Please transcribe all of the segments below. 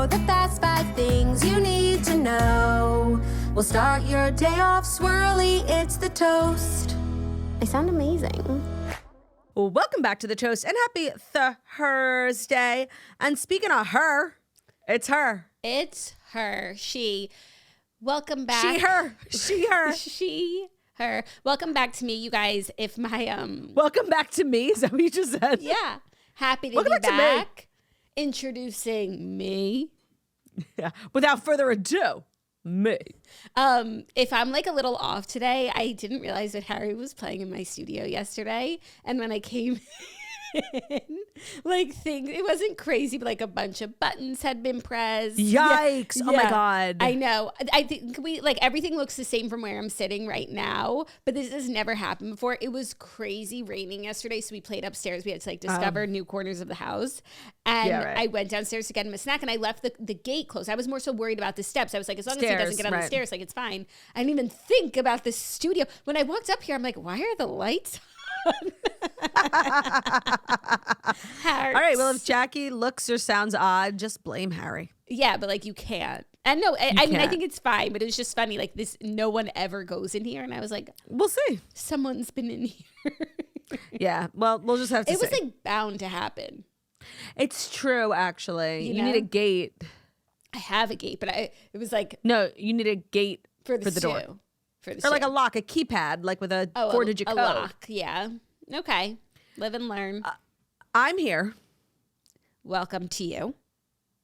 the fast 5 things you need to know. We'll start your day off swirly, it's the toast. I sound amazing. Well, welcome back to The Toast and happy Thursday. And speaking of her, it's her. It's her. She. Welcome back. She, her. She, her. She, her. Welcome back to me, you guys. If my Welcome back to me. Is that what you just said? Yeah. Happy to Welcome be back back. to Introducing me. Yeah. Without further ado, me. If I'm like a little off today, I didn't realize that Harry was playing in my studio yesterday, and when I came in, like things, it wasn't crazy, but like a bunch of buttons had been pressed. Yikes. Yeah. Oh my God. I know. I think everything looks the same from where I'm sitting right now, but this has never happened before. It was crazy raining yesterday, so we played upstairs. We had to like discover new corners of the house. And I went downstairs to get him a snack, and I left the gate closed. I was more so worried about the steps. I was like, as long as he doesn't get on the stairs, like it's fine. I didn't even think about the studio. When I walked up here, I'm like, why are the lights on? All right. Well, if Jackie looks or sounds odd, just blame Harry. Yeah, but like you can't. And no, I mean, I think it's fine, but it was just funny. Like this, no one ever goes in here. And I was like, we'll see. Someone's been in here. Yeah. Well, we'll just have to see. It was like bound to happen. It's true, actually. You know? need a gate. I have a gate, but it was like. No, you need a gate for the door. Or like a lock, a keypad, like with a 4-digit code. A lock, yeah. Okay. Live and learn. I'm here. Welcome to you.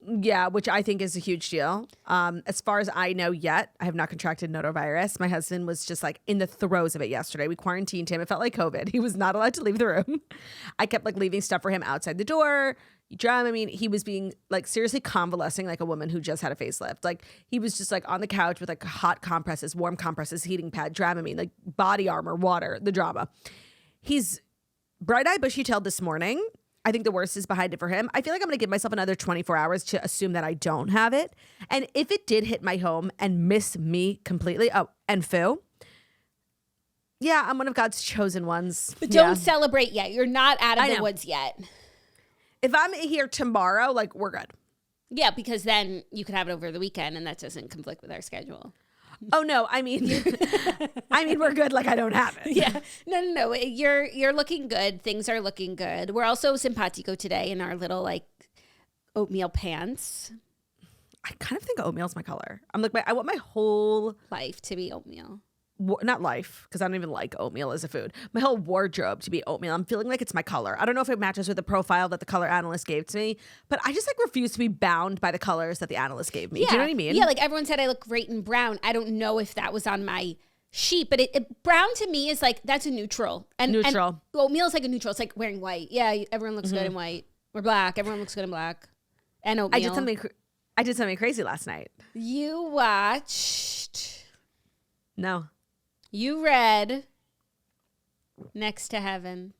Yeah, which I think is a huge deal. As far as I know yet, I have not contracted norovirus. My husband was just like in the throes of it yesterday. We quarantined him. It felt like COVID. He was not allowed to leave the room. I kept like leaving stuff for him outside the door. I mean, he was being like seriously convalescing like a woman who just had a facelift. Like he was just like on the couch with like hot compresses, warm compresses, heating pad, Dramamine, like body armor, water, the drama. He's bright-eyed, bushy-tailed this morning. I think the worst is behind it for him. I feel like I'm going to give myself another 24 hours to assume that I don't have it. And if it did hit my home and miss me completely, and Phil, yeah, I'm one of God's chosen ones. But don't celebrate yet. You're not out of the woods yet. If I'm here tomorrow, like, we're good. Yeah, because then you could have it over the weekend, and that doesn't conflict with our schedule. Oh no, I mean, we're good. Like I don't have it. Yeah, no. You're looking good. Things are looking good. We're also simpatico today in our little like oatmeal pants. I kind of think oatmeal's my color. I'm like, I want my whole life to be oatmeal. Not life, because I don't even like oatmeal as a food. My whole wardrobe to be oatmeal. I'm feeling like it's my color. I don't know if it matches with the profile that the color analyst gave to me, but I just like refuse to be bound by the colors that the analyst gave me. Yeah. Do you know what I mean? Yeah, like everyone said I look great in brown. I don't know if that was on my sheet, but brown to me is like, that's a neutral. And oatmeal is like a neutral. It's like wearing white. Yeah, everyone looks good in white. Or black. Everyone looks good in black. And oatmeal. I did something crazy last night. You watched... No. You read Next to Heaven.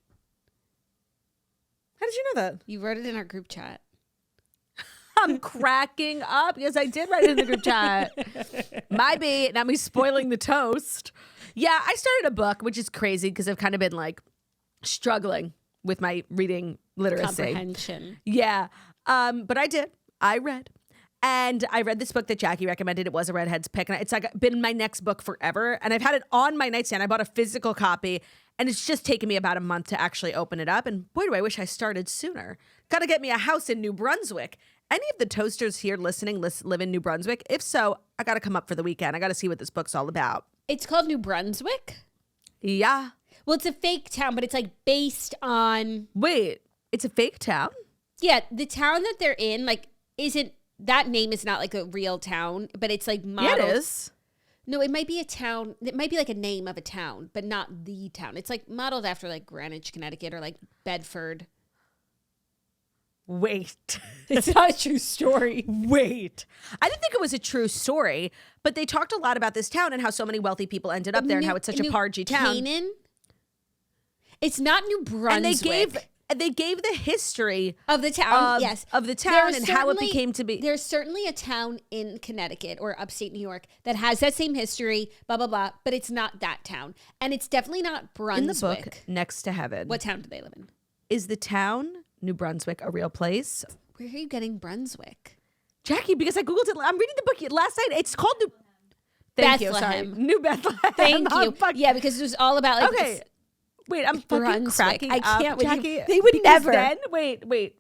How did you know that? You wrote it in our group chat. I'm cracking up. Yes, I did write it in the group chat. My beat. Not me spoiling the toast. Yeah, I started a book, which is crazy because I've kind of been like struggling with my reading literacy. Comprehension. Yeah. But I did. I read. And I read this book that Jackie recommended. It was a redhead's pick. And it's like been my next book forever. And I've had it on my nightstand. I bought a physical copy. And it's just taken me about a month to actually open it up. And boy, do I wish I started sooner. Got to get me a house in New Brunswick. Any of the toasters here listening live in New Brunswick? If so, I got to come up for the weekend. I got to see what this book's all about. It's called New Brunswick? Yeah. Well, it's a fake town, but it's like based on... Wait, it's a fake town? Yeah, the town that they're in, like, isn't... That name is not like a real town, but it's like modeled. Yeah, it is. No, it might be a town. It might be like a name of a town, but not the town. It's like modeled after like Greenwich, Connecticut, or like Bedford. Wait. It's not a true story. Wait. I didn't think it was a true story, but they talked a lot about this town and how so many wealthy people ended up there and how it's such a pargy town. Canaan? It's not New Brunswick. And they gave the history of the town, yes. Of the town and how it became to be. There's certainly a town in Connecticut or upstate New York that has that same history, blah, blah, blah, but it's not that town. And it's definitely not Brunswick. In the book, Next to Heaven. What town do they live in? Is the town New Brunswick a real place? Where are you getting Brunswick? Jackie, because I Googled it. I'm reading the book last night. It's called New... Thank you. Sorry. New Bethlehem. Thank you. Yeah, because it was all about like... Okay. Wait, I'm fucking Brunswick. cracking I up, can't with you. Jackie. They would because never. Then, wait.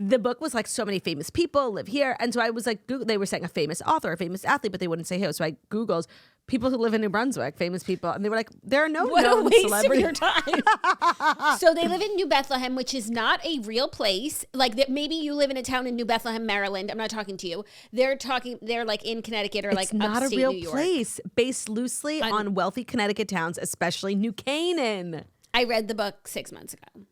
The book was like so many famous people live here. And so I was like, they were saying a famous author, a famous athlete, but they wouldn't say who. So I Googled people who live in New Brunswick, famous people. And they were like, there are no known waste celebrities. of your time. So they live in New Bethlehem, which is not a real place. Like that, maybe you live in a town in New Bethlehem, Maryland. I'm not talking to you. They're like in Connecticut or like not a upstate real New York. place. Based loosely on wealthy Connecticut towns, especially New Canaan. I read the book 6 months ago.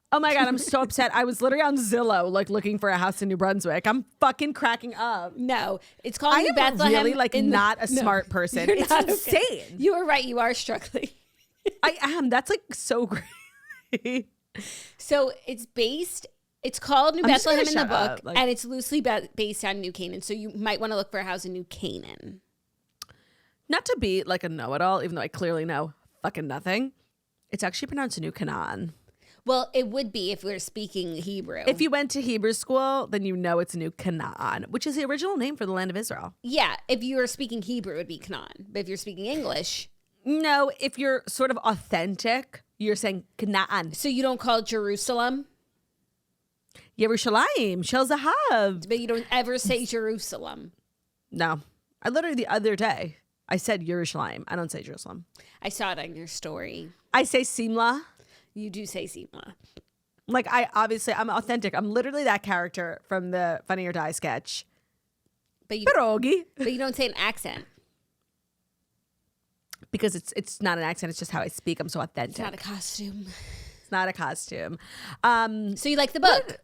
Oh my God, I'm so upset. I was literally on Zillow, like looking for a house in New Brunswick. I'm fucking cracking up. No, it's called I New am Bethlehem. really like not a smart person. It's insane. Okay. You were right. You are struggling. I am. That's like so great. So it's called New Bethlehem in the book, up, and it's loosely based on New Canaan. So you might want to look for a house in New Canaan. Not to be like a know-it-all, even though I clearly know fucking nothing. It's actually pronounced New Canaan. Well, it would be if we were speaking Hebrew. If you went to Hebrew school, then you know it's New Canaan, which is the original name for the land of Israel. Yeah, if you were speaking Hebrew, it would be Canaan. But if you're speaking English... No, if you're sort of authentic, you're saying Canaan. So you don't call it Jerusalem? Yerushalayim, Shel Zahav. But you don't ever say Jerusalem? No. I literally the other day, I said Yerushalayim. I don't say Jerusalem. I saw it on your story. I say Simla. You do say Simla. Like, I'm authentic. I'm literally that character from the Funny or Die sketch. But you Pierogi. But you don't say an accent. Because it's not an accent. It's just how I speak. I'm so authentic. It's not a costume. It's not a costume. So you like the book?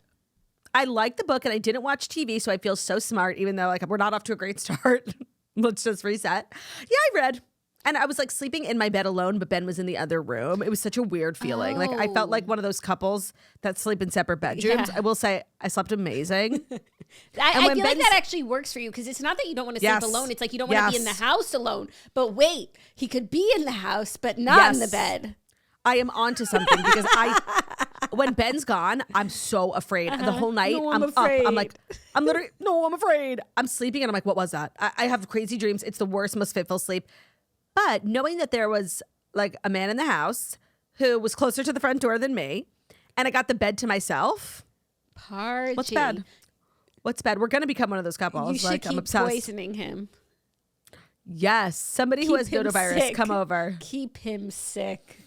I like the book, and I didn't watch TV, so I feel so smart, even though like we're not off to a great start. Let's just reset. Yeah, I read. And I was like sleeping in my bed alone, but Ben was in the other room. It was such a weird feeling. Like I felt like one of those couples that sleep in separate bedrooms. Yeah. I will say I slept amazing. I feel like that actually works for you because it's not that you don't want to sleep alone. It's like you don't want to be in the house alone. But wait, he could be in the house, but not in the bed. I am onto something because when Ben's gone, I'm so afraid. The whole night, No, I'm afraid. up. I'm like, I'm literally, no, I'm afraid. I'm sleeping and I'm like, what was that? I have crazy dreams. It's the worst, most fitful sleep. But knowing that there was like a man in the house who was closer to the front door than me, and I got the bed to myself. Party. What's bad? What's bad? We're going to become one of those couples. You should like, keep I'm obsessed. poisoning him. Yes. Somebody who has Keep him notovirus, sick. come over. Keep him sick.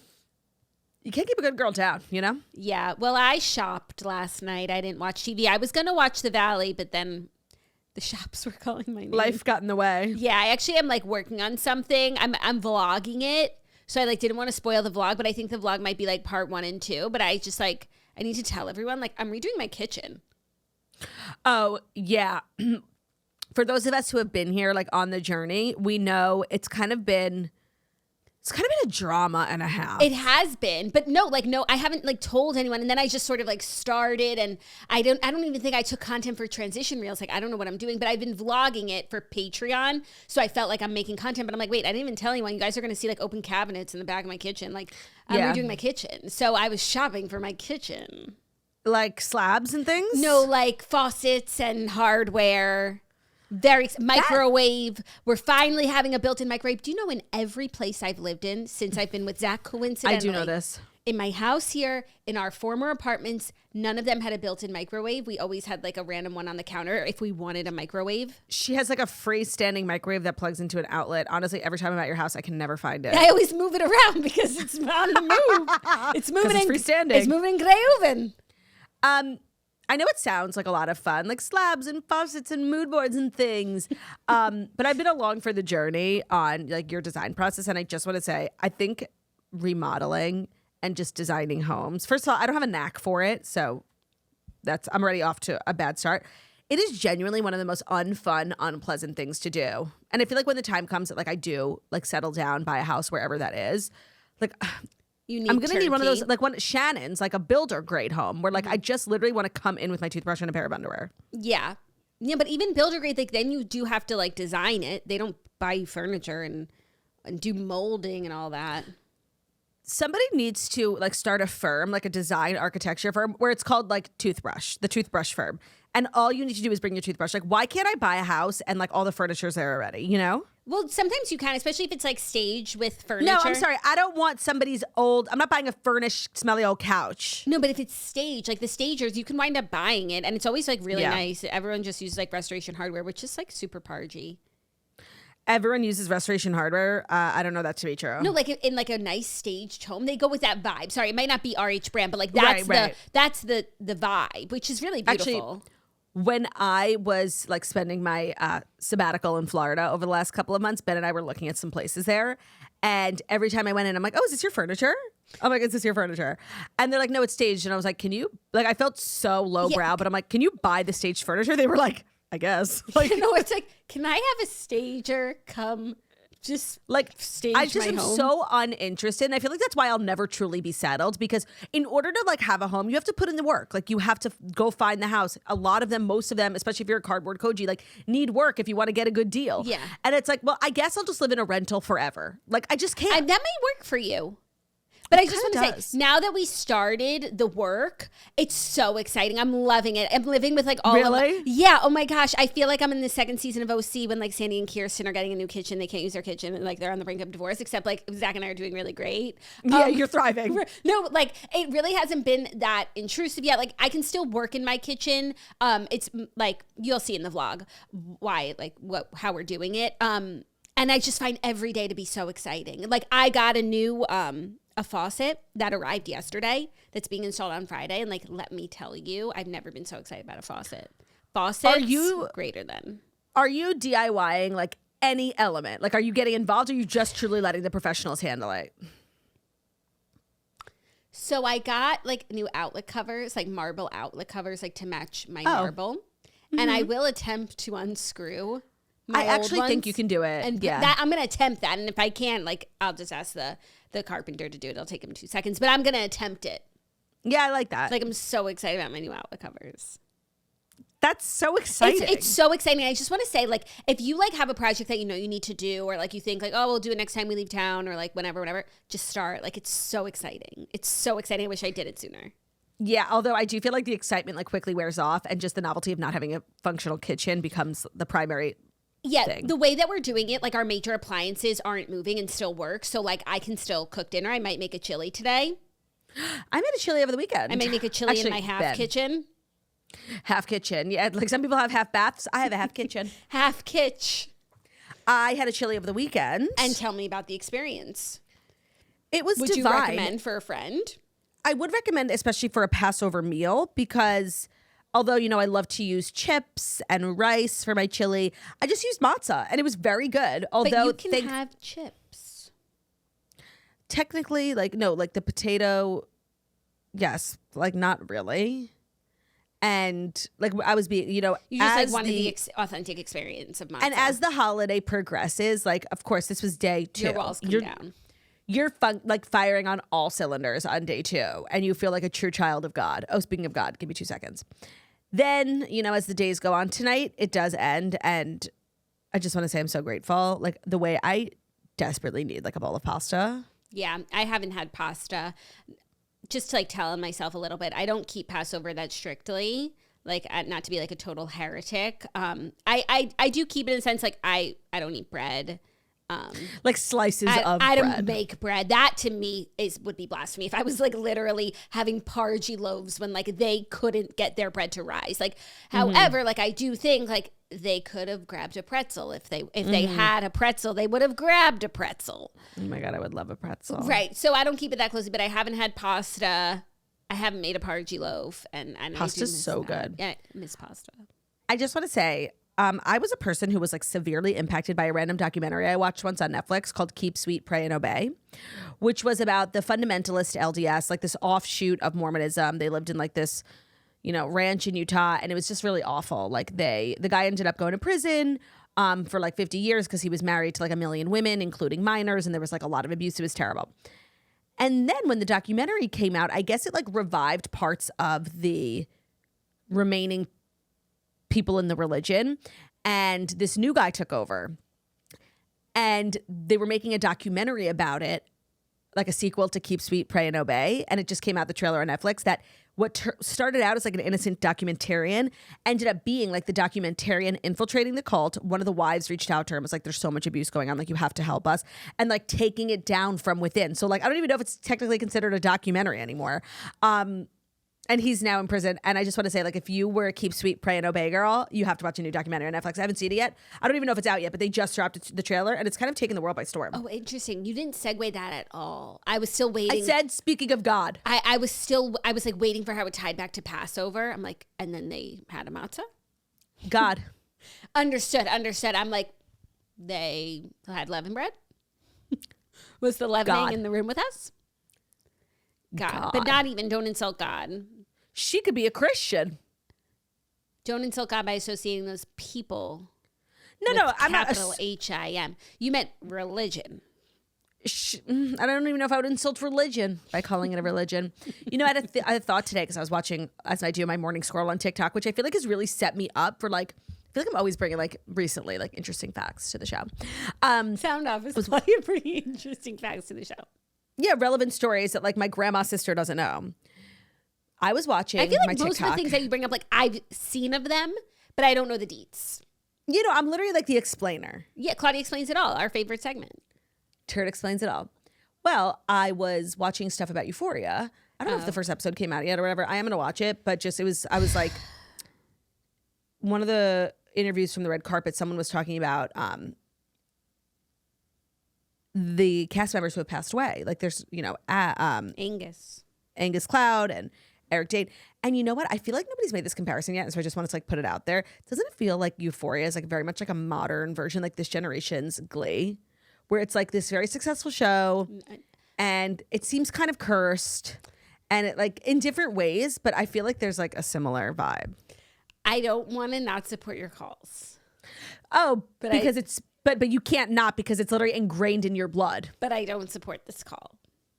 You can't keep a good girl down, you know? Yeah. Well, I shopped last night. I didn't watch TV. I was going to watch The Valley, but then the shops were calling my name. Life got in the way. Yeah, I actually am like working on something. I'm vlogging it. So I like didn't want to spoil the vlog, but I think the vlog might be like part 1 and 2. But I just like, I need to tell everyone, like I'm redoing my kitchen. Oh, yeah. For those of us who have been here, like on the journey, we know it's kind of been a drama and a half. It has been, but no, I haven't like told anyone. And then I just sort of like started, and I don't even think I took content for transition reels. Like I don't know what I'm doing, but I've been vlogging it for Patreon. So I felt like I'm making content, but I'm like, wait, I didn't even tell anyone. You guys are going to see like open cabinets in the back of my kitchen. Like I'm redoing my kitchen. So I was shopping for my kitchen. Like slabs and things? No, like faucets and hardware. Microwave. We're finally having a built-in microwave. Do you know in every place I've lived in since I've been with Zach, coincidentally, I do know this. In my house here, in our former apartments, none of them had a built-in microwave. We always had like a random one on the counter if we wanted a microwave. She has like a freestanding microwave that plugs into an outlet. Honestly, every time I'm at your house, I can never find it. I always move it around because it's on the move. It's moving it's freestanding. It's moving in Grey Oven. I know it sounds like a lot of fun, like slabs and faucets and mood boards and things. But I've been along for the journey on like your design process. And I just want to say, I think remodeling and just designing homes, first of all, I don't have a knack for it. So I'm already off to a bad start. It is genuinely one of the most unfun, unpleasant things to do. And I feel like when the time comes that like I do like settle down, buy a house wherever that is, like I'm gonna need one of those, like one Shannon's, like a builder grade home where like I just literally want to come in with my toothbrush and a pair of underwear. Yeah. But even builder grade, like then you do have to like design it. They don't buy you furniture and do molding and all that. Somebody needs to like start a firm, like a design architecture firm where it's called like the toothbrush firm. and all you need to do is bring your toothbrush. Like, why can't I buy a house and like all the furniture's there already, you know? Well, sometimes you can, especially if it's like staged with furniture. No, I'm sorry. I don't want somebody's old, I'm not buying a furnished, smelly old couch. No, but if it's staged, like the stagers, you can wind up buying it. And it's always like really nice. Everyone just uses like Restoration Hardware, which is like super pargy. Everyone uses Restoration Hardware. I don't know that to be true. No, like in like a nice staged home, they go with that vibe. Sorry, it might not be RH brand, but like that's that's the vibe, which is really beautiful. Actually, when I was like spending my sabbatical in Florida over the last couple of months, Ben and I were looking at some places there. And every time I went in, I'm like, oh, is this your furniture? I'm like, is this your furniture? And they're like, no, it's staged. And I was like, can you, like, I felt so lowbrow, but I'm like, can you buy the staged furniture? They were like, I guess. Like, no, it's like, can I have a stager come just like stage I just my am home? so uninterested, and I feel like that's why I'll never truly be settled, because in order to like have a home, you have to put in the work. Like you have to go find the house. A lot of them, most of them, especially if you're a cardboard koji, like need work if you want to get a good deal. Yeah. And it's like, well, I guess I'll just live in a rental forever. Like I just can't. That may work for you. But I just want to does. say, now that we started the work, it's so exciting. I'm loving it. I'm living with like all Really? Yeah. Oh my gosh. I feel like I'm in the second season of OC when like Sandy and Kirsten are getting a new kitchen. They can't use their kitchen and like they're on the brink of divorce, except like Zach and I are doing really great. Yeah, you're thriving. No, like it really hasn't been that intrusive yet. Like I can still work in my kitchen. It's like you'll see in the vlog why, like how we're doing it. And I just find every day to be so exciting. Like I got a new a faucet that arrived yesterday that's being installed on Friday. And like, let me tell you, I've never been so excited about a faucet. Faucets greater than. Are you DIYing like any element? Like, are you getting involved, or are you just truly letting the professionals handle it? So I got like new outlet covers, like marble outlet covers, like to match my marble. Mm-hmm. And I will attempt to unscrew my I actually old think ones you can do it. And that I'm going to attempt that. And if I can, like, I'll just ask the carpenter to do it. It'll take him 2 seconds, but I'm going to attempt it. Yeah, I like that. Like, I'm so excited about my new outlet covers. That's so exciting. It's so exciting. I just want to say, like, if you like have a project that you know you need to do, or like you think like, oh, we'll do it next time we leave town, or like whenever, just start. Like, it's so exciting. It's so exciting. I wish I did it sooner. Yeah, although I do feel like the excitement like quickly wears off, and just the novelty of not having a functional kitchen becomes the primary thing. The way that we're doing it, like our major appliances aren't moving and still work. So like I can still cook dinner. I might make a chili today. I made a chili over the weekend. I might make a chili in my half kitchen. Half kitchen. Yeah, like some people have half baths. I have a half kitchen. Half kitch. I had a chili over the weekend. And tell me about the experience. It was Would divine. you recommend for a friend? I would recommend, especially for a Passover meal, because although, you know, I love to use chips and rice for my chili, I just used matzah, and it was very good. Although but you can have chips. Technically, like, no, like the potato, yes, like not really. And like I was being, you know, you just like wanted the authentic experience of matzah. And as the holiday progresses, like, of course, this was day 2. Your walls come down. You're like firing on all cylinders on day 2, and you feel like a true child of God. Oh, speaking of God, give me 2 seconds. Then, you know, as the days go on tonight, it does end, and I just want to say I'm so grateful. Like the way I desperately need like a bowl of pasta. Yeah, I haven't had pasta. Just to like tell myself a little bit, I don't keep Passover that strictly. Like not to be like a total heretic. I do keep it in a sense like I don't eat bread. Like slices of I bread. don't make bread. That to me would be blasphemy. If I was like literally having pargy loaves when like they couldn't get their bread to rise. Like, however, like I do think like they could have grabbed a pretzel if they had a pretzel, they would have grabbed a pretzel. Oh my God, I would love a pretzel. Right. So I don't keep it that closely, but I haven't had pasta. I haven't made a pargy loaf, and pasta's so good. Yeah, I miss pasta. I just want to say, I was a person who was like severely impacted by a random documentary I watched once on Netflix called Keep Sweet, Pray, and Obey, which was about the fundamentalist LDS, like this offshoot of Mormonism. They lived in like this, you know, ranch in Utah, and it was just really awful. Like the guy ended up going to prison for like 50 years because he was married to like 1 million women, including minors, and there was like a lot of abuse. It was terrible. And then when the documentary came out, I guess it like revived parts of the remaining people in the religion, and this new guy took over, and they were making a documentary about it, like a sequel to Keep Sweet, Pray, and Obey, and it just came out, the trailer on Netflix, that what started out as like an innocent documentarian ended up being like the documentarian infiltrating the cult. One of the wives reached out to her and was like, there's so much abuse going on. Like, you have to help us. And like taking it down from within. So like, I don't even know if it's technically considered a documentary anymore. And he's now in prison. And I just want to say, like, if you were a keep sweet, pray and obey girl, you have to watch a new documentary on Netflix. I haven't seen it yet. I don't even know if it's out yet, but they just dropped the trailer and it's kind of taken the world by storm. Oh, interesting. You didn't segue that at all. I was still waiting. I said, speaking of God. I was like waiting for how it tied back to Passover. I'm like, and then they had a matzah? God. Understood. I'm like, they had leavened bread? Was the leavening in the room with us? God. But not even, don't insult God. She could be a Christian. Don't insult God by associating those people. No, I'm not. Capital H-I-M. You meant religion. I don't even know if I would insult religion by calling it a religion. You know, I had a thought today because I was watching, as I do, my morning scroll on TikTok, which I feel like has really set me up for like, I feel like I'm always bringing like recently like interesting facts to the show. Sound off is why you're bringing interesting facts to the show. Yeah, relevant stories that like my grandma's sister doesn't know. I was watching I feel like my most TikTok. of the things that you bring up, like I've seen of them, but I don't know the deets. You know, I'm literally like the explainer. Yeah, Claudia explains it all. Our favorite segment. Turd explains it all. Well, I was watching stuff about Euphoria. I don't know if the first episode came out yet or whatever. I am gonna watch it, but just I was like, one of the interviews from the red carpet, someone was talking about the cast members who have passed away. Like there's, you know, Angus Cloud and Eric Dane. And you know what? I feel like nobody's made this comparison yet. And so I just wanted to like put it out there. Doesn't it feel like Euphoria is like very much like a modern version, like this generation's Glee, where it's like this very successful show and it seems kind of cursed and it like in different ways, but I feel like there's like a similar vibe. I don't want to not support your calls. Oh, but because but you can't not because it's literally ingrained in your blood. But I don't support this call.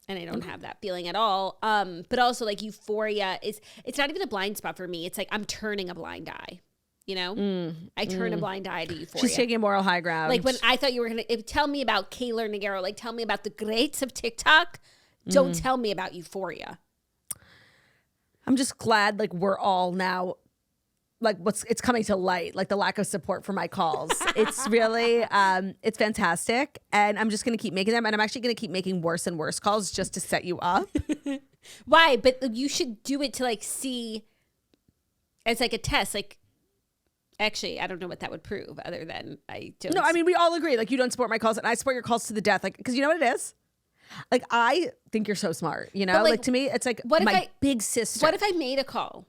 And I don't have that feeling at all. But also like Euphoria it's not even a blind spot for me. It's like I'm turning a blind eye. You know? I turn a blind eye to Euphoria. She's taking a moral high ground. Like when I thought you were gonna tell me about Kaylor Nagaro, like tell me about the greats of TikTok. Don't tell me about Euphoria. I'm just glad like we're all now like it's coming to light, like the lack of support for my calls. It's really it's fantastic, and I'm just gonna keep making them, and I'm actually gonna keep making worse and worse calls just to set you up. Why? But you should do it to like see as like a test. Like actually, I don't know what that would prove other than I don't. No, I mean we all agree. Like you don't support my calls, and I support your calls to the death. Like because you know what it is. Like I think you're so smart. You know, like to me, it's like my big sister. What if I made a call?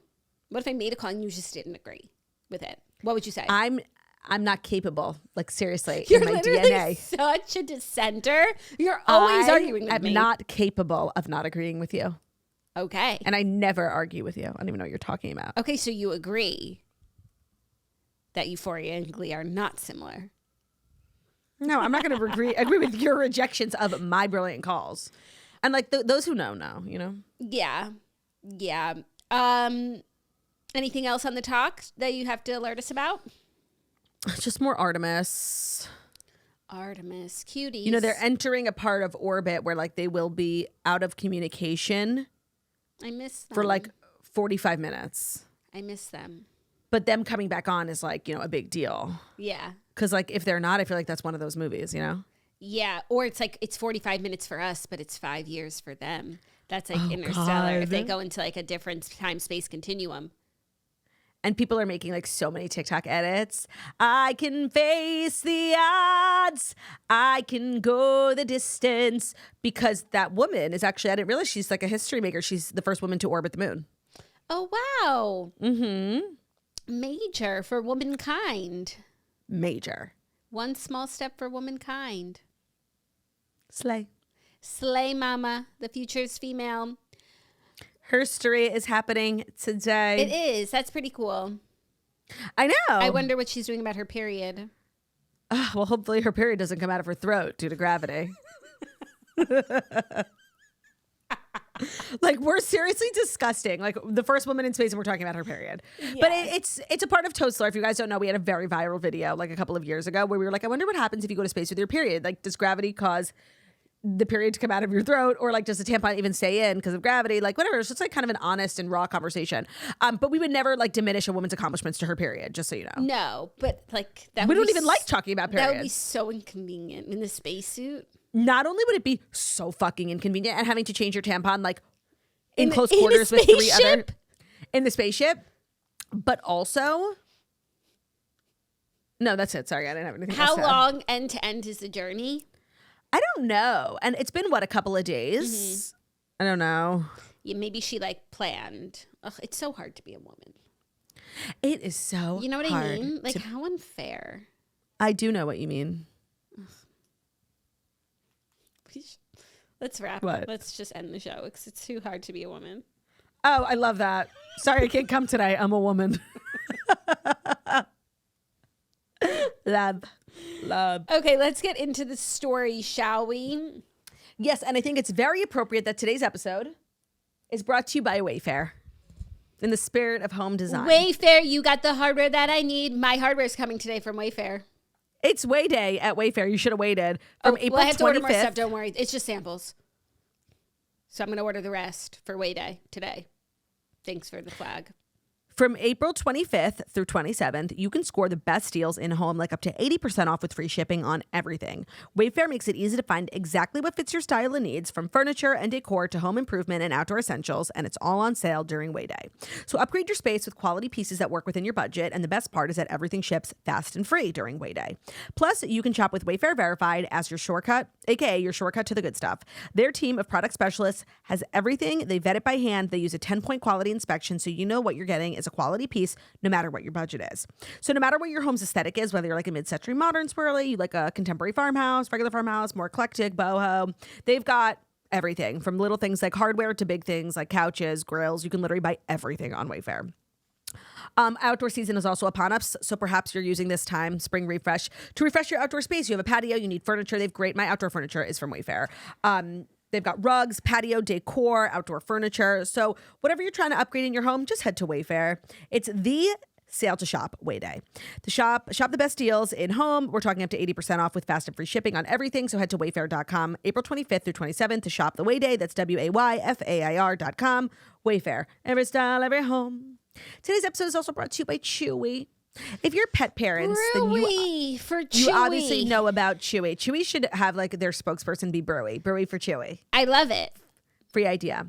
What if I made a call and you just didn't agree with it? What would you say? I'm not capable. Like seriously, you're in my literally DNA. Such a dissenter. You're always arguing with me. I'm not capable of not agreeing with you. Okay. And I never argue with you. I don't even know what you're talking about. Okay, so you agree that Euphoria and Glee are not similar. No, I'm not going to agree with your rejections of my brilliant calls. And like those who know, you know? Yeah. Yeah. Anything else on the talk that you have to alert us about? Just more Artemis. Artemis, cuties. You know, they're entering a part of orbit where like they will be out of communication. I miss them. For like 45 minutes. I miss them. But them coming back on is like, you know, a big deal. Yeah. Because like if they're not, I feel like that's one of those movies, you know? Yeah. Or it's like it's 45 minutes for us, but it's 5 years for them. That's like Interstellar. God. If they go into like a different time-space continuum. And people are making like so many TikTok edits. I can face the odds. I can go the distance. Because that woman is actually, I didn't realize she's like a history maker. She's the first woman to orbit the moon. Oh, wow. Mm-hmm. Major for womankind. Major. One small step for womankind. Slay. Slay, mama. The future is female. Herstory is happening today. It is. That's pretty cool. I know. I wonder what she's doing about her period. Well, hopefully her period doesn't come out of her throat due to gravity. Like we're seriously disgusting. Like the first woman in space and we're talking about her period. Yeah. But it's a part of Toad's lore. If you guys don't know, we had a very viral video like a couple of years ago where we were like, I wonder what happens if you go to space with your period. Like does gravity cause the period to come out of your throat, or like, does the tampon even stay in because of gravity? Like, whatever. It's just like kind of an honest and raw conversation. But we would never like diminish a woman's accomplishments to her period, just so you know. No, but like that we don't even like talking about periods. That would be so inconvenient in the spacesuit. Not only would it be so fucking inconvenient and having to change your tampon like in close quarters with 3 other in the spaceship, but also no, that's it. Sorry, I didn't have anything else to add. How long end to end is the journey? I don't know. And it's been, what, a couple of days? Mm-hmm. I don't know. Yeah, maybe she like planned. Ugh, it's so hard to be a woman. It is so You know what hard I mean? Like, how unfair. I do know what you mean. Let's wrap. What? Let's just end the show because it's too hard to be a woman. Oh, I love that. Sorry I can't come today. I'm a woman. Love. Okay, let's get into the story, shall we? Yes, and I think it's very appropriate that today's episode is brought to you by Wayfair. In the spirit of home design. Wayfair, you got the hardware that I need. My hardware is coming today from Wayfair. It's Way Day at Wayfair. You should have waited from April 25th. Well, I have to order more stuff. Don't worry. It's just samples. So I'm going to order the rest for Way Day today. Thanks for the flag. From April 25th through 27th, you can score the best deals in home, like up to 80% off with free shipping on everything. Wayfair makes it easy to find exactly what fits your style and needs, from furniture and decor to home improvement and outdoor essentials, and it's all on sale during Way Day. So upgrade your space with quality pieces that work within your budget, and the best part is that everything ships fast and free during Way Day. Plus, you can shop with Wayfair Verified as your shortcut, aka your shortcut to the good stuff. Their team of product specialists has everything. They vet it by hand. They use a 10-point quality inspection, so you know what you're getting is a quality piece no matter what your budget is. So no matter what your home's aesthetic is, whether you're like a mid-century modern swirly, you like a contemporary farmhouse, regular farmhouse, more eclectic, boho, they've got everything from little things like hardware to big things like couches, grills. You can literally buy everything on Wayfair. Outdoor season is also upon us, so perhaps you're using this time, spring refresh, to refresh your outdoor space. You have a patio, you need furniture. They've great. My outdoor furniture is from Wayfair. They've got rugs, patio, decor, outdoor furniture. So whatever you're trying to upgrade in your home, just head to Wayfair. It's the sale to shop Way Day. Shop the best deals in home. We're talking up to 80% off with fast and free shipping on everything. So head to wayfair.com April 25th through 27th to shop the Way Day. That's WAYFAIR.com. Wayfair. Every style, every home. Today's episode is also brought to you by Chewy. If you're pet parents, then you obviously know about Chewy. Chewy should have like their spokesperson be Brewy. Brewy for Chewy. I love it. Free idea.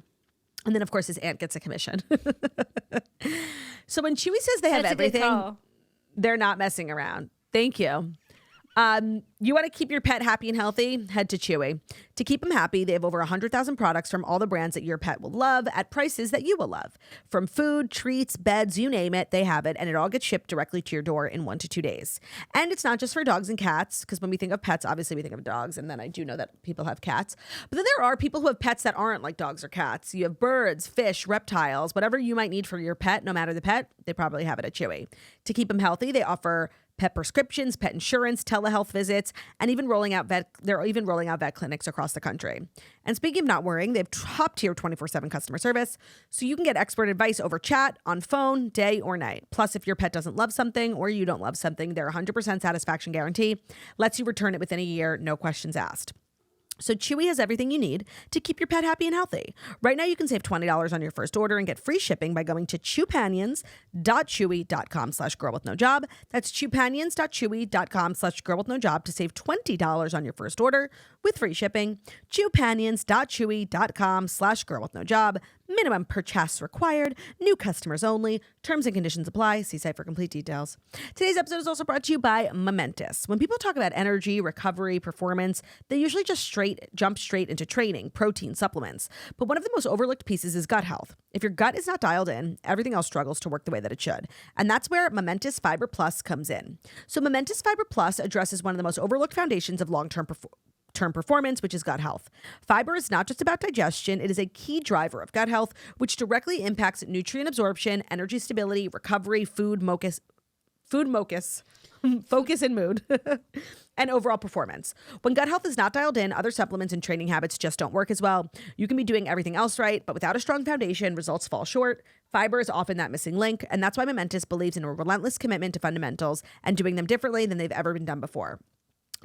And then, of course, his aunt gets a commission. So when Chewy says they have everything, they're not messing around. Thank you. You want to keep your pet happy and healthy? Head to Chewy. To keep them happy, they have over 100,000 products from all the brands that your pet will love at prices that you will love. From food, treats, beds, you name it, they have it, and it all gets shipped directly to your door in 1 to 2 days. And it's not just for dogs and cats, because when we think of pets, obviously we think of dogs, and then I do know that people have cats. But then there are people who have pets that aren't like dogs or cats. You have birds, fish, reptiles, whatever you might need for your pet, no matter the pet, they probably have it at Chewy. To keep them healthy, they offer pet prescriptions, pet insurance, telehealth visits, and they're even rolling out vet clinics across the country. And speaking of not worrying, they have top-tier 24/7 customer service, so you can get expert advice over chat, on phone, day or night. Plus, if your pet doesn't love something or you don't love something, their 100% satisfaction guarantee lets you return it within a year, no questions asked. So Chewy has everything you need to keep your pet happy and healthy. Right now, you can save $20 on your first order and get free shipping by going to chewpanions.chewy.com/girlwithnojob. That's chewpanions.chewy.com/girlwithnojob to save $20 on your first order with free shipping. chewpanions.chewy.com/girlwithnojob. Minimum purchase required. New customers only. Terms and conditions apply. See site for complete details. Today's episode is also brought to you by Momentous. When people talk about energy, recovery, performance, they usually just jump straight into training, protein, supplements. But one of the most overlooked pieces is gut health. If your gut is not dialed in, everything else struggles to work the way that it should. And that's where Momentous Fiber Plus comes in. So Momentous Fiber Plus addresses one of the most overlooked foundations of long-term performance, which is gut health. Fiber is not just about digestion. It is a key driver of gut health, which directly impacts nutrient absorption, energy stability, recovery, focus and mood, and overall performance. When gut health is not dialed in, other supplements and training habits just don't work as well. You can be doing everything else right, but without a strong foundation, results fall short. Fiber is often that missing link, and that's why Momentous believes in a relentless commitment to fundamentals and doing them differently than they've ever been done before.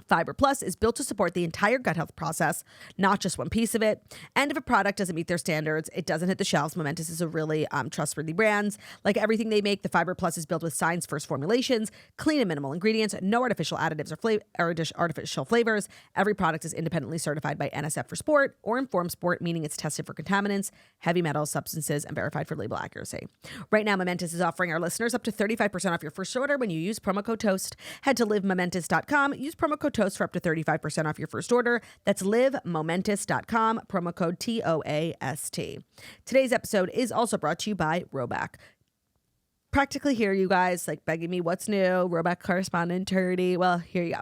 Fiber Plus is built to support the entire gut health process, not just one piece of it. And if a product doesn't meet their standards, it doesn't hit the shelves. Momentous is a really trustworthy brand. Like everything they make, the Fiber Plus is built with science-first formulations, clean and minimal ingredients, no artificial additives or artificial flavors. Every product is independently certified by NSF for Sport or Informed Sport, meaning it's tested for contaminants, heavy metals, substances, and verified for label accuracy. Right now, Momentous is offering our listeners up to 35% off your first order when you use promo code TOAST. Head to livemomentous.com. Use promo code TOAST for up to 35% off your first order. That's livemomentous.com, promo code TOAST. Today's episode is also brought to you by Roback. Practically here, you guys, like begging me what's new, Roback correspondent Turdy. Well, here you go.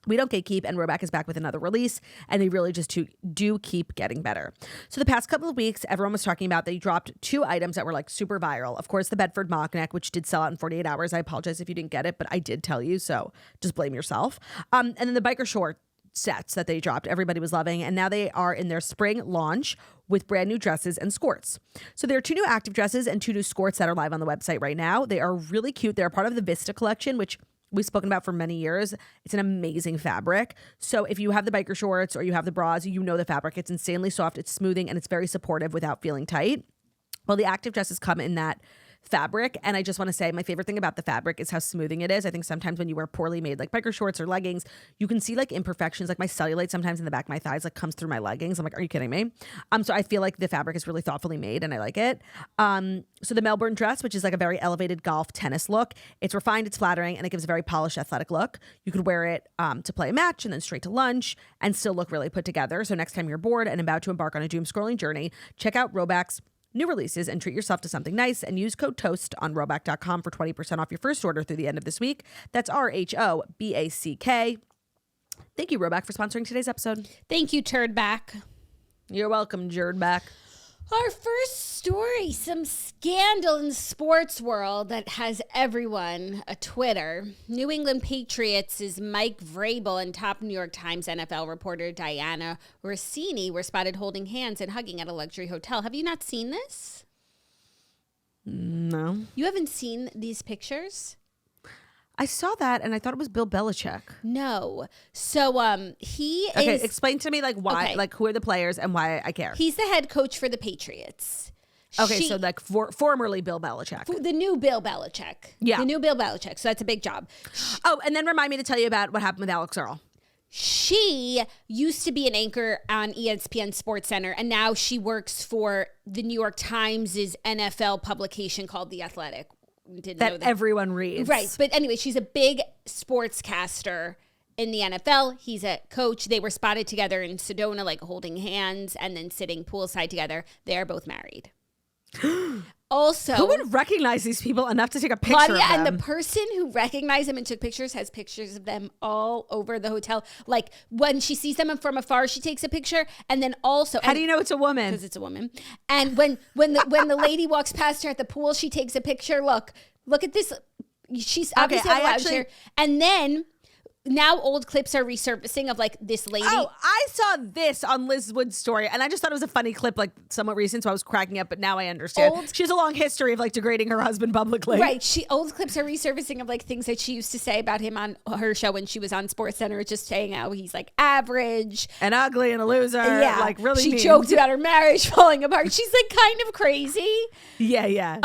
We don't gatekeep, and Roback is back with another release, and they really just do keep getting better. So the past couple of weeks, everyone was talking about they dropped 2 items that were like super viral. Of course, the Bedford mock neck, which did sell out in 48 hours. I apologize if you didn't get it, but I did tell you, so just blame yourself. And then the biker short sets that they dropped, everybody was loving, and now they are in their spring launch with brand new dresses and skirts. So there are 2 new active dresses and 2 new skirts that are live on the website right now. They are really cute. They're part of the Vista collection, which we've spoken about for many years. It's an amazing fabric. So if you have the biker shorts or you have the bras, you know the fabric. It's insanely soft, it's smoothing, and it's very supportive without feeling tight. Well, the active dresses come in that fabric, and I just want to say my favorite thing about the fabric is how smoothing it is. I think sometimes when you wear poorly made like biker shorts or leggings, you can see like imperfections, like my cellulite sometimes in the back of my thighs like comes through my leggings. I'm like, are you kidding me? So I feel like the fabric is really thoughtfully made and I like it. So the Melbourne dress, which is like a very elevated golf tennis look, it's refined, it's flattering, and it gives a very polished athletic look. You could wear it to play a match and then straight to lunch and still look really put together. So next time you're bored and about to embark on a doom scrolling journey, check out Roback's new releases and treat yourself to something nice, and use code TOAST on Roback.com for 20% off your first order through the end of this week. That's RHOBACK. Thank you, Roback, for sponsoring today's episode. Thank you, Turdback. You're welcome, Jerdback. Our first story, some scandal in the sports world that has everyone a Twitter. New England Patriots' Mike Vrabel and top New York Times NFL reporter Dianna Russini were spotted holding hands and hugging at a luxury hotel. Have you not seen this? No. You haven't seen these pictures? I saw that and I thought it was Bill Belichick. No. So he is... Okay, explain to me like why, like who are the players and why I care. He's the head coach for the Patriots. Okay, so like formerly Bill Belichick. The new Bill Belichick. Yeah. The new Bill Belichick. So that's a big job. Oh, and then remind me to tell you about what happened with Alex Earl. She used to be an anchor on ESPN SportsCenter, and now she works for the New York Times' NFL publication called The Athletic. Didn't know that everyone reads. Right. But anyway, she's a big sportscaster in the NFL. He's a coach. They were spotted together in Sedona, like holding hands and then sitting poolside together. They are both married. Also, who would recognize these people enough to take a picture Claudia, of them? and the person who recognized them and took pictures has pictures of them all over the hotel. Like when she sees them from afar, she takes a picture, and then also how do you know it's a woman? Because it's a woman. And when the lady walks past her at the pool, she takes a picture. Look at this. She's obviously here. And then now old clips are resurfacing of like this lady. Oh, I saw this on Liz Wood's story, and I just thought it was a funny clip, like somewhat recent, so I was cracking up, but now I understand. She has a long history of like degrading her husband publicly. Right. Old clips are resurfacing of like things that she used to say about him on her show when she was on SportsCenter, just saying how he's like average and ugly and a loser. Yeah. Like really She mean. joked about her marriage falling apart. She's like kind of crazy. Yeah.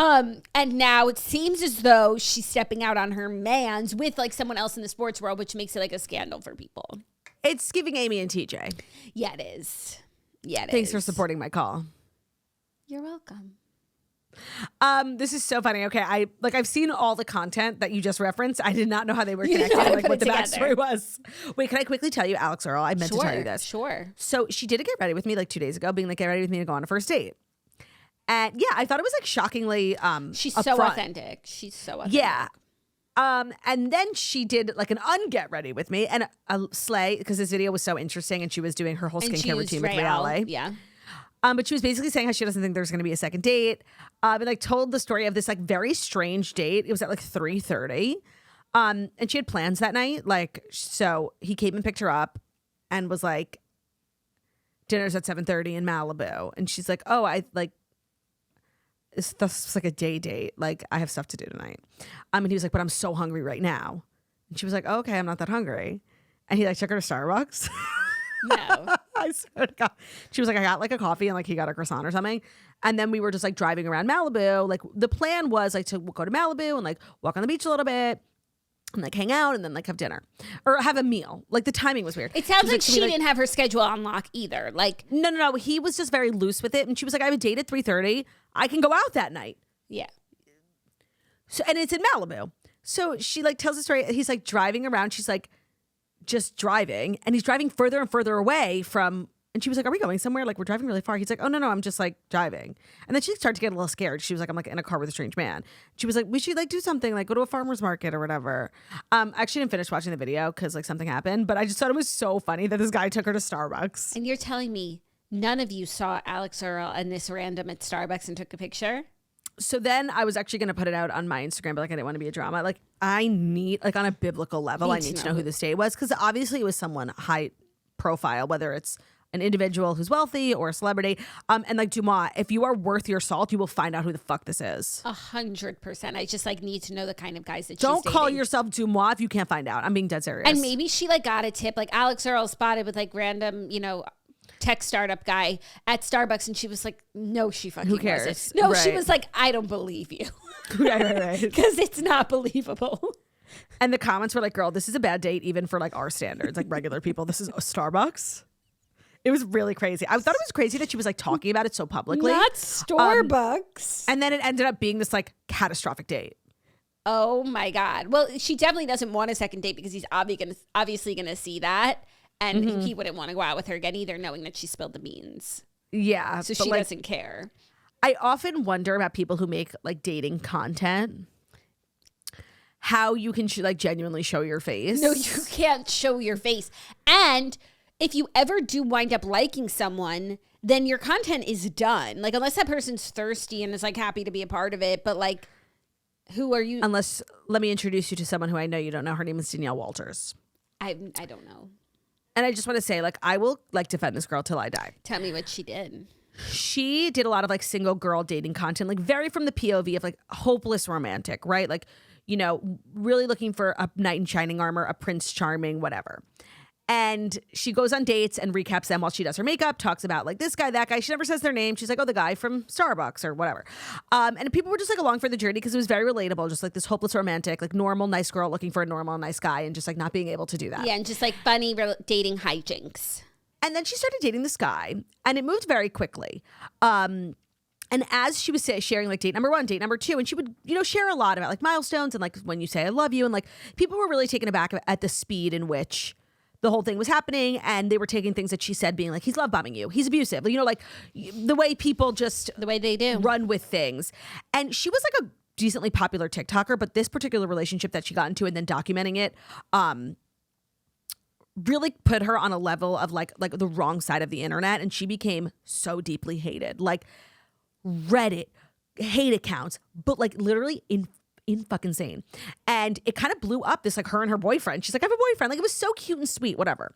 And now it seems as though she's stepping out on her mans with like someone else in the sports world, which makes it like a scandal for people. It's giving Amy and TJ. Yeah, it is. Thanks for supporting my call. You're welcome. This is so funny. Okay, I've seen all the content that you just referenced. I did not know how they were You connected, didn't know how to like put what it the together. backstory was. Wait, can I quickly tell you Alex Earl? I meant to tell you this. Sure. So she did a get ready with me like 2 days ago, being like, get ready with me to go on a first date. And yeah, I thought it was like shockingly she's upfront. so authentic. She's so authentic. Yeah. And then she did like an unget ready with me and a slay, because this video was so interesting, and she was doing her whole skincare routine with Reale. Yeah. But she was basically saying how she doesn't think there's going to be a second date. And like told the story of this like very strange date. It was at like 3:30. And she had plans that night. Like, so he came and picked her up and was like, dinner's at 7:30 in Malibu. And she's like, oh, I like, that's like a day date. Like, I have stuff to do tonight. And he was like, but I'm so hungry right now. And she was like, oh, okay, I'm not that hungry. And he like took her to Starbucks. No. I swear to God. She was like, I got like a coffee and like he got a croissant or something. And then we were just like driving around Malibu. Like the plan was like to go to Malibu and like walk on the beach a little bit and like hang out and then like have dinner or have a meal. Like the timing was weird. It sounds like she didn't have her schedule on lock either. Like no. He was just very loose with it. And she was like, I have a date at 3:30. I can go out that night. Yeah. So, and it's in Malibu. So she like tells the story. He's like driving around. She's like just driving and he's driving further and further away from, and she was like, are we going somewhere? Like we're driving really far. He's like, oh no, I'm just like driving. And then she started to get a little scared. She was like, I'm like in a car with a strange man. She was like, we should like do something, like go to a farmer's market or whatever. I actually didn't finish watching the video because like something happened, but I just thought it was so funny that this guy took her to Starbucks. And you're telling me none of you saw Alex Earl and this random at Starbucks and took a picture? So then I was actually going to put it out on my Instagram, but like I didn't want to be a drama. Like I need, like on a biblical level, I need to know who this date was because obviously it was someone high profile, whether it's an individual who's wealthy or a celebrity. And like Dumas, if you are worth your salt, you will find out who the fuck this is. 100%. I just like need to know the kind of guys that Don't she's call dating. yourself Dumas if you can't find out. I'm being dead serious. And maybe she like got a tip, like Alex Earl spotted with like random, tech startup guy at Starbucks, and she was like, no, she fucking who cares? wasn't. No, she Right. was like, I don't believe you. right. Because it's not believable. And the comments were like, girl, this is a bad date even for like our standards, like regular people. This is a Starbucks. It was really crazy. I thought it was crazy that she was like talking about it so publicly. Not Starbucks. And then it ended up being this like catastrophic date. Oh my God. Well, she definitely doesn't want a second date because he's obviously going to see that. And he wouldn't want to go out with her again either, knowing that she spilled the beans. Yeah. So she like, doesn't care. I often wonder about people who make like dating content, how you can like genuinely show your face. No, you can't show your face. And if you ever do wind up liking someone, then your content is done. Like, unless that person's thirsty and is like happy to be a part of it. But like, who are you? Unless, let me introduce you to someone who I know you don't know. Her name is Danielle Walters. I don't know. And I just want to say, like, I will like defend this girl till I die. Tell me what she did. She did a lot of like single girl dating content, like very from the POV of like hopeless romantic, right? Like, really looking for a knight in shining armor, a prince charming, whatever. And she goes on dates and recaps them while she does her makeup, talks about like this guy, that guy. She never says their name. She's like, oh, the guy from Starbucks or whatever. And people were just like along for the journey because it was very relatable. Just like this hopeless romantic, like normal, nice girl looking for a normal, nice guy and just like not being able to do that. Yeah, and just like funny dating hijinks. And then she started dating this guy and it moved very quickly. And as she was sharing like date number 1, date number 2, and she would, share a lot about like milestones and like when you say I love you. And like people were really taken aback at the speed in which the whole thing was happening, and they were taking things that she said being like, he's love bombing you, he's abusive, like the way people just the way they do run with things. And she was like a decently popular TikToker, but this particular relationship that she got into and then documenting it really put her on a level of like the wrong side of the internet, and she became so deeply hated. Like Reddit hate accounts, but like literally in fucking insane. And it kind of blew up this like her and her boyfriend. She's like, I have a boyfriend. Like it was so cute and sweet, whatever.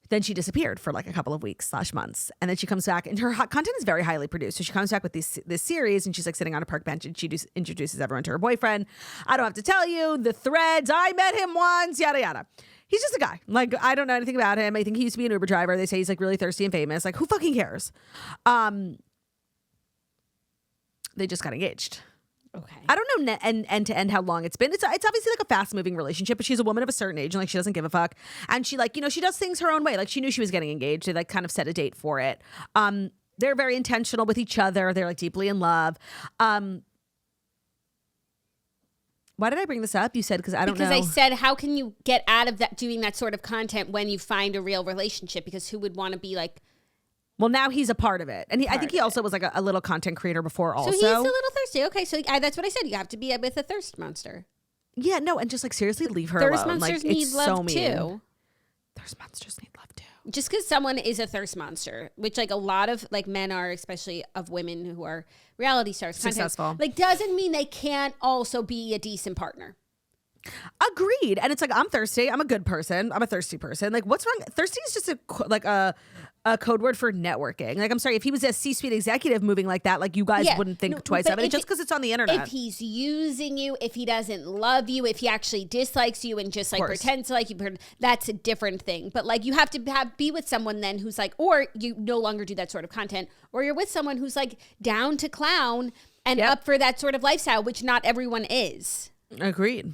Then she disappeared for like a couple of weeks / months. And then she comes back and her content is very highly produced. So she comes back with this series and she's like sitting on a park bench and she introduces everyone to her boyfriend. I don't have to tell you the threads. I met him once, yada, yada. He's just a guy. Like, I don't know anything about him. I think he used to be an Uber driver. They say he's like really thirsty and famous. Like, who fucking cares? They just got engaged. Okay. I don't know end to end how long it's been. It's obviously like a fast moving relationship, but she's a woman of a certain age and like she doesn't give a fuck. And she like, she does things her own way. Like she knew she was getting engaged. They like kind of set a date for it. They're very intentional with each other. They're like deeply in love. Why did I bring this up? You said because I don't know. Because I said, how can you get out of that doing that sort of content when you find a real relationship? Because who would want to be like. Well, now he's a part of it. And I think he also was like a little content creator before also. So he's a little thirsty. Okay, so that's what I said. You have to be with a thirst monster. Yeah, no, and just like seriously leave her thirst alone. Monsters like, need it's love so mean. too. Thirst monsters need love too. Just because someone is a thirst monster, which like a lot of like men are, especially of women who are reality stars, Successful. like doesn't mean they can't also be a decent partner. Agreed. And it's like, I'm thirsty. I'm a good person. I'm a thirsty person. Like, what's wrong? Thirsty is just a code word for networking. Like, I'm sorry, if he was a C-suite executive moving like that, like, you guys wouldn't think twice of it just because it's on the internet. If he's using you, if he doesn't love you, if he actually dislikes you and just like pretends to like you, that's a different thing. But like, you have to be with someone then who's like, or you no longer do that sort of content, or you're with someone who's like down to clown and up for that sort of lifestyle, which not everyone is. Agreed.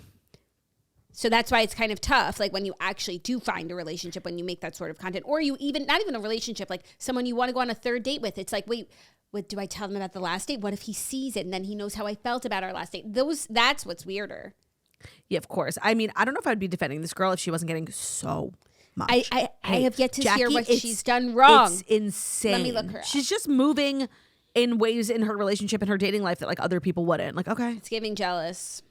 So that's why it's kind of tough, like when you actually do find a relationship, when you make that sort of content, or you even, not even a relationship, like someone you want to go on a third date with. It's like, wait, what do I tell them about the last date? What if he sees it and then he knows how I felt about our last date? That's what's weirder. Yeah, of course. I mean, I don't know if I'd be defending this girl if she wasn't getting so much. I have yet to Jackie, hear what she's done wrong. It's insane. Let me look her up. She's just moving in ways in her relationship and her dating life that like other people wouldn't. Like, okay. It's giving jealous.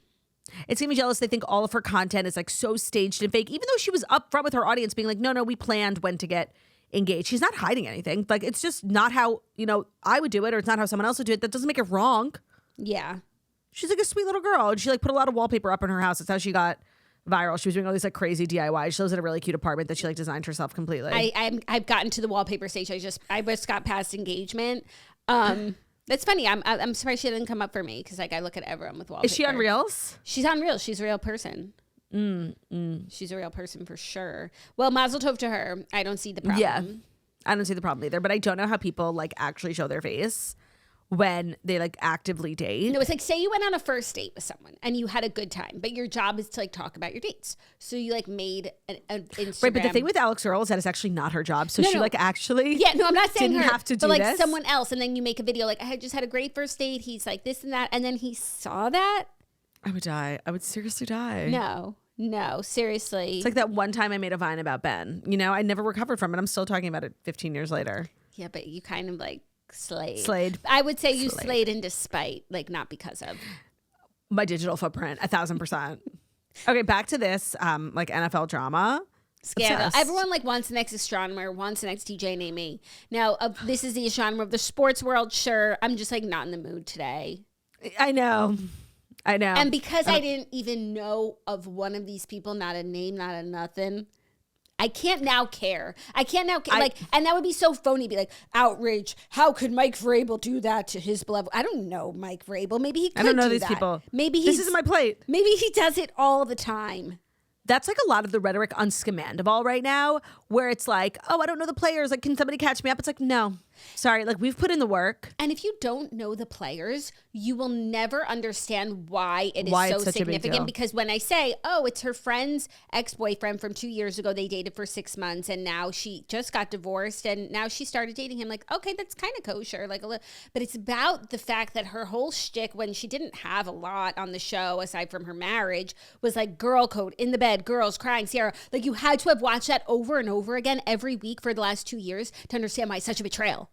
It's gonna be jealous. They think all of her content is like so staged and fake, even though she was upfront with her audience being like, no, we planned when to get engaged. She's not hiding anything. Like, it's just not how, I would do it, or it's not how someone else would do it. That doesn't make it wrong. Yeah. She's like a sweet little girl. And she like put a lot of wallpaper up in her house. That's how she got viral. She was doing all these like crazy DIY. She lives in a really cute apartment that she like designed herself completely. I've gotten to the wallpaper stage. I just got past engagement. That's funny. I'm surprised she didn't come up for me because like I look at everyone with wallpaper. Is she on Reels? She's on Reels. She's a real person. She's a real person for sure. Well, mazel tov to her. I don't see the problem. Yeah, I don't see the problem either. But I don't know how people like actually show their face when they like actively date. No, it's like, say you went on a first date with someone and you had a good time, but your job is to like talk about your dates. So you like made an Instagram. Right, but the thing with Alex Earl is that it's actually not her job. So she like actually I'm not saying didn't her, have to do but like this. someone else, and then you make a video like, I just had a great first date. He's like this and that, and then he saw that. I would die. I would seriously die. No, seriously. It's like that one time I made a Vine about Ben. I never recovered from it. I'm still talking about it 15 years later. Yeah, but you kind of like Slayed. I would say you slayed in despite, like not because of. My digital footprint, 1,000%. Okay, back to this like NFL drama. Scandal. Obsessed. Everyone like wants the next astronomer, wants the next DJ named me. Now, this is the astronomer of the sports world. Sure, I'm just like not in the mood today. I know. And because I didn't even know of one of these people, not a name, not a nothing, I can't now care. And that would be so phony. Be like, outrage. How could Mike Vrabel do that to his beloved? I don't know Mike Vrabel. Maybe he could. I don't know do these that. people. Maybe this isn't my plate. Maybe he does it all the time. That's like a lot of the rhetoric on Scamandable right now, where it's like, oh, I don't know the players. Like, can somebody catch me up? It's like, no. Sorry, like we've put in the work. And if you don't know the players, you will never understand why it is so significant. Because when I say, oh, it's her friend's ex-boyfriend from 2 years ago, they dated for 6 months, and now she just got divorced, and now she started dating him. Like, okay, that's kind of kosher. Like, but it's about the fact that her whole shtick, when she didn't have a lot on the show aside from her marriage, was like girl code in the bed, girls crying, Sierra. Like, you had to have watched that over and over again every week for the last 2 years to understand why it's such a betrayal.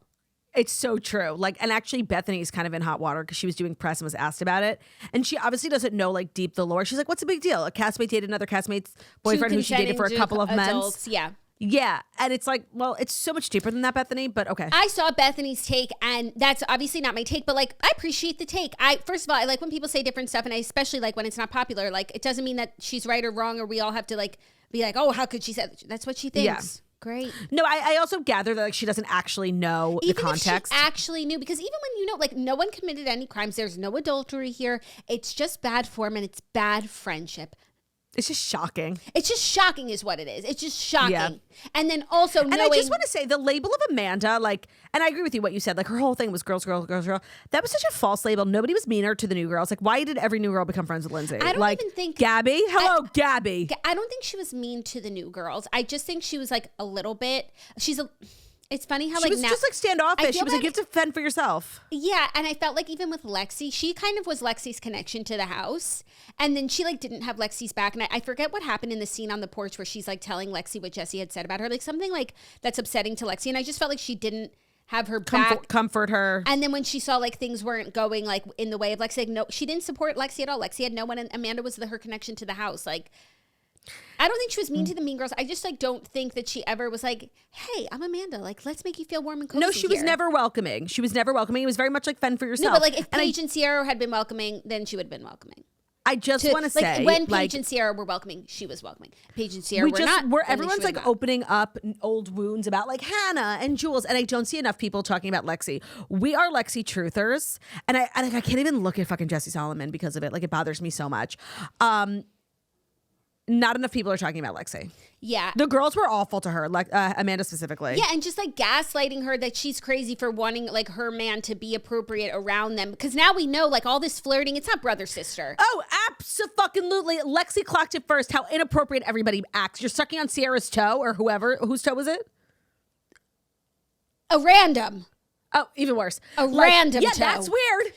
It's so true. Like, and actually Bethenny's kind of in hot water because she was doing press and was asked about it. And she obviously doesn't know like deep the lore. She's like, what's the big deal? A castmate dated another castmate's boyfriend who she dated for a couple of months. Yeah. Yeah. And it's like, well, it's so much deeper than that, Bethenny, but okay. I saw Bethenny's take, and that's obviously not my take, but like, I appreciate the take. First of all, I like when people say different stuff, and I especially like when it's not popular. Like, it doesn't mean that she's right or wrong, or we all have to like be like, oh, how could she say that? That's what she thinks. Yeah. Great. No, I also gather that like she doesn't actually know the context. Even if she actually knew, because even when you know, like, no one committed any crimes. There's no adultery here. It's just bad form and it's bad friendship. It's just shocking. It's just shocking is what it is. It's just shocking. Yeah. And then also knowing... And I just want to say, the label of Amanda, like, and I agree with you what you said, like, her whole thing was girls, girls, girls, girls. That was such a false label. Nobody was meaner to the new girls. Like, why did every new girl become friends with Lindsay? I don't even think... Gabby? Hello, Gabby. I don't think she was mean to the new girls. I just think she was, like, a little bit... It's funny how she was just like standoffish. She was like, you have to fend for yourself. Yeah, and I felt like even with Lexi, she kind of was Lexi's connection to the house, and then she like didn't have Lexi's back. And I forget what happened in the scene on the porch where she's like telling Lexi what Jesse had said about her, like something like that's upsetting to Lexi. And I just felt like she didn't have her back, comfort her. And then when she saw like things weren't going like in the way of Lexi, like no, she didn't support Lexi at all. Lexi had no one, and Amanda was her connection to the house, like. I don't think she was mean to the mean girls. I just like don't think that she ever was like, hey, I'm Amanda. Like, let's make you feel warm and cozy. No, she was never welcoming. She was never welcoming. It was very much like fend for yourself. No, but like if Paige and Sierra had been welcoming, then she would have been welcoming. I just want to say, when Paige and Sierra were welcoming, she was welcoming. Paige and Sierra were not. Where everyone's like opening up old wounds about like Hannah and Jules, and I don't see enough people talking about Lexi. We are Lexi truthers, and I can't even look at fucking Jesse Solomon because of it. Like it bothers me so much. Not enough people are talking about Lexi. Yeah. The girls were awful to her, like Amanda specifically. Yeah, and just like gaslighting her that she's crazy for wanting like her man to be appropriate around them. Because now we know like all this flirting, it's not brother-sister. Oh, absolutely. Lexi clocked it first, how inappropriate everybody acts. You're sucking on Sierra's toe or whoever. Whose toe was it? A random. Oh, even worse. Random toe. That's weird.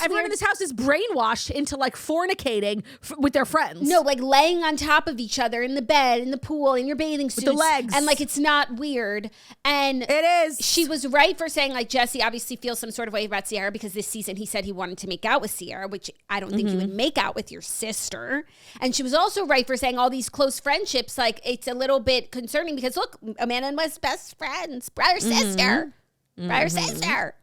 Everyone in this house is brainwashed into like fornicating with their friends. No, like laying on top of each other in the bed, in the pool, in your bathing suits. With the legs. And like it's not weird. And it is. She was right for saying like Jesse obviously feels some sort of way about Sierra because this season he said he wanted to make out with Sierra, which I don't think you would make out with your sister. And she was also right for saying all these close friendships, like it's a little bit concerning because look, Amanda and Wes best friends, brother, sister. Brother, sister.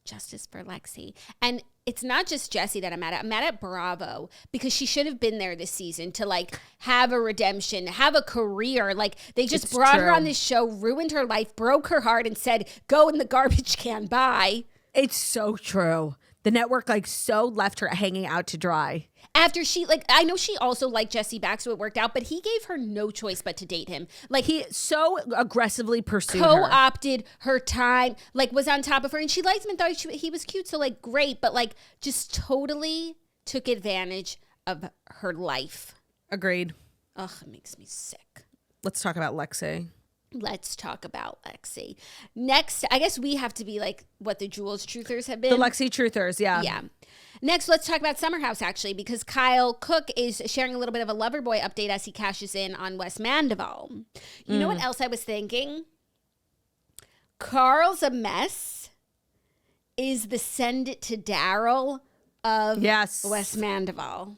Justice for Lexi. And it's not just Jesse that I'm mad at. I'm mad at Bravo because she should have been there this season to like have a redemption, have a career. Like they just brought her on this show, ruined her life, broke her heart and said, go in the garbage can, bye. It's so true. The network like so left her hanging out to dry. After she, like, I know she also liked Jesse back, so it worked out, but he gave her no choice but to date him. Like, he so aggressively pursued her. Co-opted her time, like, was on top of her, and she liked him and thought he was cute, so, like, great, but, like, just totally took advantage of her life. Agreed. Ugh, it makes me sick. Let's talk about Lexi. Let's talk about Lexi. Next, I guess we have to be like what the Jules truthers have been. The Lexi truthers, yeah. Yeah. Next, let's talk about Summer House, actually, because Kyle Cooke is sharing a little bit of a Loverboy update as he cashes in on Wes Mandival. You know what else I was thinking? Carl's a mess is the send it to Daryl of Wes Mandival.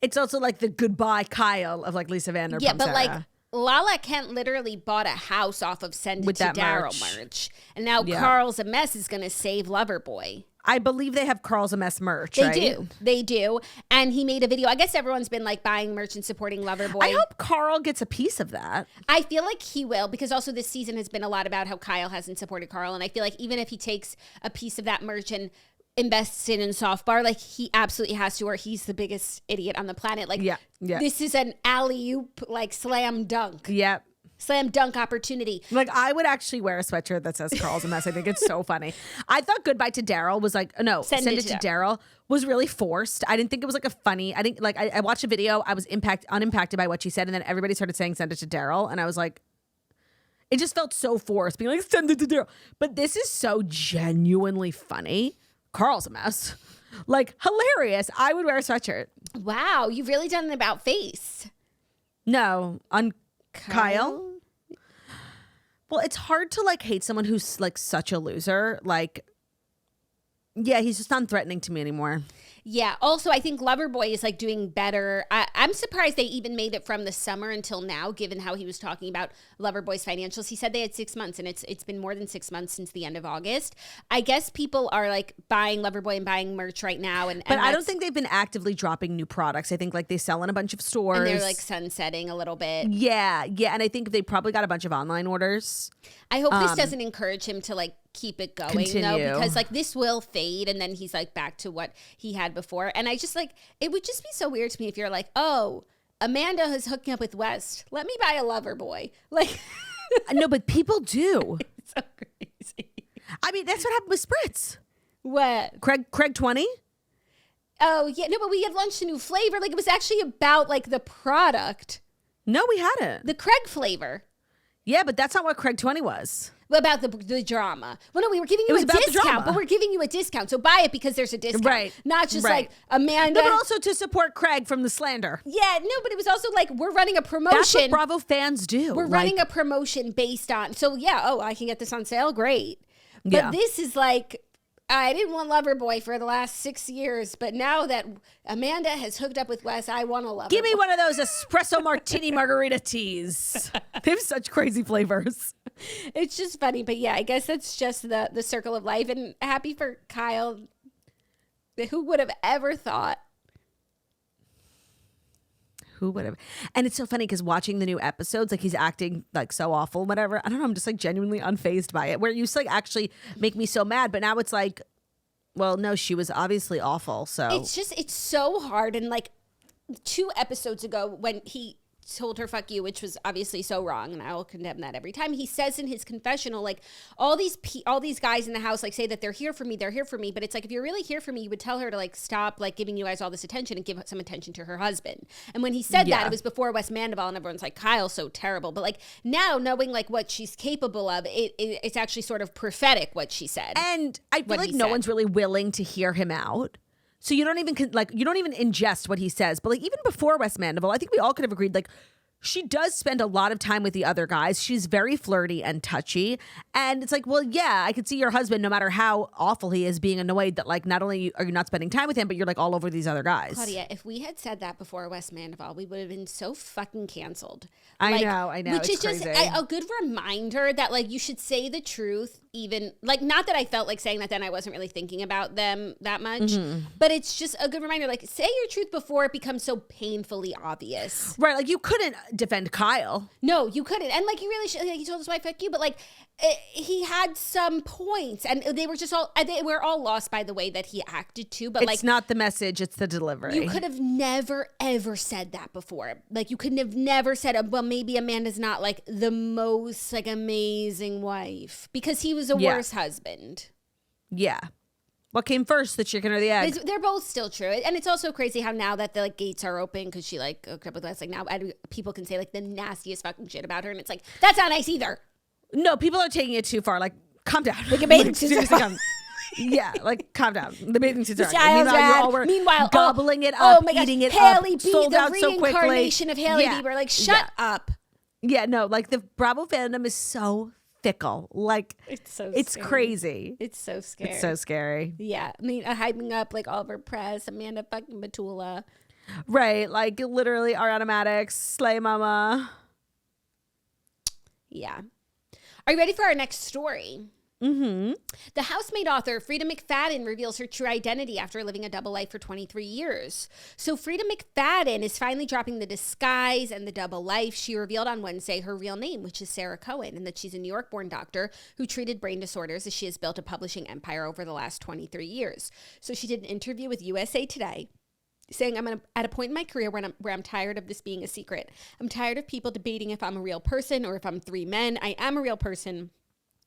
It's also like the goodbye Kyle of like Lisa Vanderpump. Yeah, but like Lala Kent literally bought a house off of Send It to Daryl merch. And now Carl's a Mess is going to save Loverboy. I believe they have Carl's a Mess merch, They do. And he made a video. I guess everyone's been like buying merch and supporting Loverboy. I hope Carl gets a piece of that. I feel like he will, because also this season has been a lot about how Kyle hasn't supported Carl. And I feel like even if he takes a piece of that merch and invests in soft bar, like he absolutely has to, or he's the biggest idiot on the planet. Like this is an alley-oop, like slam dunk. Yep. Slam dunk opportunity. Like I would actually wear a sweatshirt that says Carl's a Mess. I think it's so funny. I thought Goodbye to Daryl was like, no, Send it to Daryl was really forced. I didn't think it was like a funny, I didn't like, I watched a video. I was unimpacted by what she said. And then everybody started saying Send it to Daryl. And I was like, it just felt so forced being like, Send it to Daryl. But this is so genuinely funny. Carl's a mess. Like, hilarious. I would wear a sweatshirt. Wow, you've really done an about face. No, on Kyle? Well, it's hard to like hate someone who's like such a loser. Like, yeah, he's just not threatening to me anymore. Yeah. Also, I think Loverboy is like doing better. I'm surprised they even made it from the summer until now, given how he was talking about Loverboy's financials. He said they had 6 months, and it's been more than 6 months since the end of August. I guess people are like buying Loverboy and buying merch right now. But I don't think they've been actively dropping new products. I think like they sell in a bunch of stores. And they're like sunsetting a little bit. Yeah. Yeah. And I think they probably got a bunch of online orders. I hope this doesn't encourage him to like keep it going though, because like this will fade and then he's like back to what he had before. And I just like, it would just be so weird to me if you're like, oh, Amanda is hooking up with West, let me buy a Loverboy. Like no, but people do. It's so crazy. I mean, that's what happened with Spritz. What? Craig 20? Oh yeah, no, but we had launched a new flavor. Like it was actually about like the product. No, we hadn't. The Craig flavor. Yeah, but that's not what Craig 20 was. About the drama. Well, no, we were giving you a discount, but we're giving you a discount. So buy it because there's a discount. Right. Not just like Amanda. No, but also to support Craig from the slander. Yeah, no, but it was also like we're running a promotion. That's what Bravo fans do. We're running a promotion based on, so yeah, oh, I can get this on sale. Great. But this is like, I didn't want Loverboy for the last 6 years, but now that Amanda has hooked up with Wes, I want a Loverboy. Give me one of those espresso martini margarita teas. They have such crazy flavors. It's just funny, but yeah, I guess that's just the circle of life, and happy for Kyle. Who would have ever thought? Who would have? And it's so funny because watching the new episodes, like he's acting like so awful, whatever. I don't know. I'm just like genuinely unfazed by it. Where it used to like actually make me so mad, but now it's like, well, no, she was obviously awful. So It's so hard. And like 2 episodes ago when he told her fuck you, which was obviously so wrong, and I will condemn that every time, he says in his confessional, like, all these guys in the house like say that they're here for me, but it's like, if you're really here for me, you would tell her to like stop like giving you guys all this attention and give some attention to her husband. And when he said that, it was before West Mandeville, and everyone's like, Kyle's so terrible. But like now, knowing like what she's capable of, it's actually sort of prophetic what she said. And I feel like no one's really willing to hear him out. So you don't even ingest what he says. But like even before West Mandeville, I think we all could have agreed like she does spend a lot of time with the other guys. She's very flirty and touchy. And it's like, well, yeah, I could see your husband, no matter how awful he is, being annoyed that like not only are you not spending time with him, but you're like all over these other guys. Claudia, if we had said that before West Mandeville, we would have been so fucking canceled. I know. Which it's is crazy. just a good reminder that like you should say the truth, even like, not that I felt like saying that then, I wasn't really thinking about them that much, but it's just a good reminder, like say your truth before it becomes so painfully obvious. Right, like you couldn't defend Kyle. No, you couldn't. And like, you really should, like, he told his wife, fuck you, but like he had some points, and they were just they were all lost by the way that he acted too. But it's not the message, it's the delivery. You could have never ever said that before. Like you couldn't have never said, well, maybe Amanda's not like the most like amazing wife, because he was a worse husband. Yeah. What came first, the chicken or the egg? They're both still true. And it's also crazy how now that the like gates are open, because she like hooked up with us, like now people can say like the nastiest fucking shit about her, and it's like, that's not nice either. No, people are taking it too far. Like, calm down. Like a bathing suit. Yeah, like calm down. The bathing suits are Meanwhile, gobbling it up, eating it Haley up, B, sold the out so quickly. Reincarnation of Haley Bieber. Like, shut up. Yeah, no, like the Bravo fandom is so fickle. Like, it's crazy. It's so scary. It's so scary. Yeah, I mean, hyping up like Oliver Press, Amanda fucking Batula. Right, like literally Ariana Madix, Slay Mama. Yeah. Are you ready for our next story? Mm-hmm. The Housemaid author Frieda McFadden reveals her true identity after living a double life for 23 years. So Frieda McFadden is finally dropping the disguise and the double life. She revealed on Wednesday her real name, which is Sarah Cohen, and that she's a New York-born doctor who treated brain disorders, as she has built a publishing empire over the last 23 years. So she did an interview with USA Today, saying, I'm at a point in my career where I'm tired of this being a secret. I'm tired of people debating if I'm a real person or if I'm 3 men. I am a real person,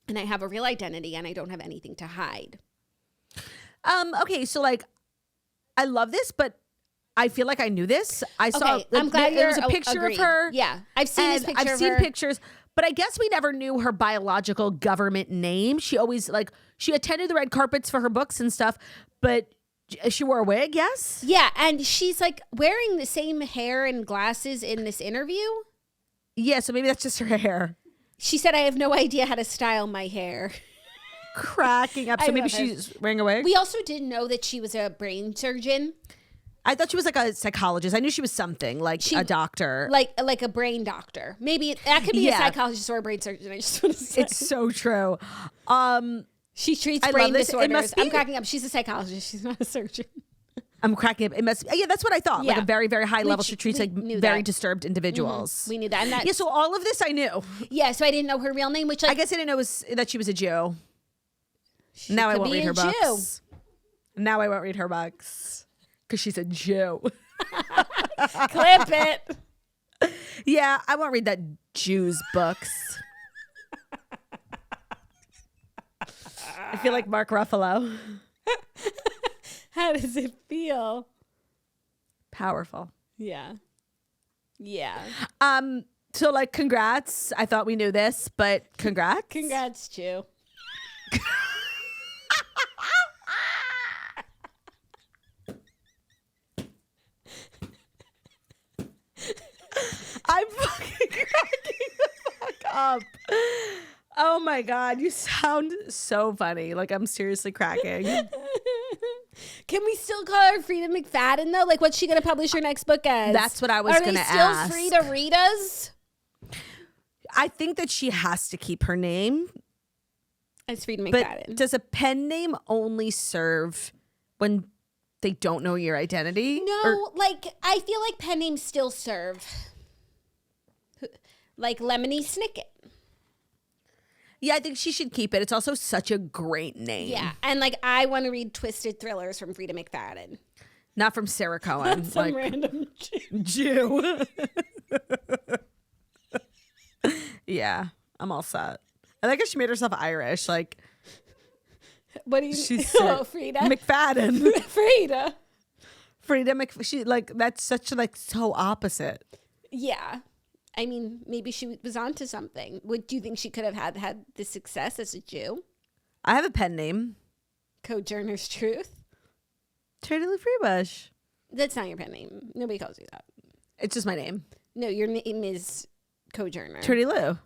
and I have a real identity, and I don't have anything to hide. Okay, so like, I love this, but I feel like I knew this. I saw. I'm glad there was a picture of her. Yeah, I've seen this picture. I've seen pictures, but I guess we never knew her biological government name. She always she attended the red carpets for her books and stuff, but she wore a wig. Yes. Yeah, and she's like wearing the same hair and glasses in this interview. Yeah, so maybe that's just her hair. She said, I have no idea how to style my hair. Cracking up. So maybe she's wearing a wig? We also didn't know that she was a brain surgeon. I thought she was like a psychologist. I knew she was something, like a doctor. Like a brain doctor. Maybe that could be a psychologist or a brain surgeon. I just want to say. It's so true. She treats brain disorders. I'm cracking up. She's a psychologist. She's not a surgeon. I'm cracking up. It must. Yeah, that's what I thought. Yeah. Like a very, very high level. She treats like very disturbed individuals. Mm-hmm. We knew that. And yeah. So all of this I knew. Yeah. So I didn't know her real name, which I guess I didn't know that she was a Jew. Now I won't read her books. Now I won't read her books because she's a Jew. Clip it. Yeah, I won't read that Jew's books. I feel like Mark Ruffalo. How does it feel? Powerful. Yeah. Yeah. So like, congrats. I thought we knew this, but congrats. Congrats, Jew. I'm fucking cracking the fuck up. Oh my God, you sound so funny. Like I'm seriously cracking. Can we still call her Frieda McFadden though? Like, what's she gonna publish her next book as? That's what I was gonna ask. Are they still Frieda Ritas? I think that she has to keep her name. It's Frieda McFadden. But does a pen name only serve when they don't know your identity? No, like, I feel like pen names still serve. Like Lemony Snicket. Yeah, I think she should keep it. It's also such a great name. Yeah, and like I want to read Twisted Thrillers from Frieda McFadden. Not from Sarah Cohen. Some random Jew. Yeah, I'm all set. I like how she made herself Irish. Like, what do you? She's Frieda McFadden. Frieda. She like that's such like so opposite. Yeah. I mean, maybe she was onto something. Do you think she could have had the success as a Jew? I have a pen name. Cojourner's Truth? Turdy Lou Freebush. That's not your pen name. Nobody calls you that. It's just my name. No, your name is Cojourner. Turdy Lou.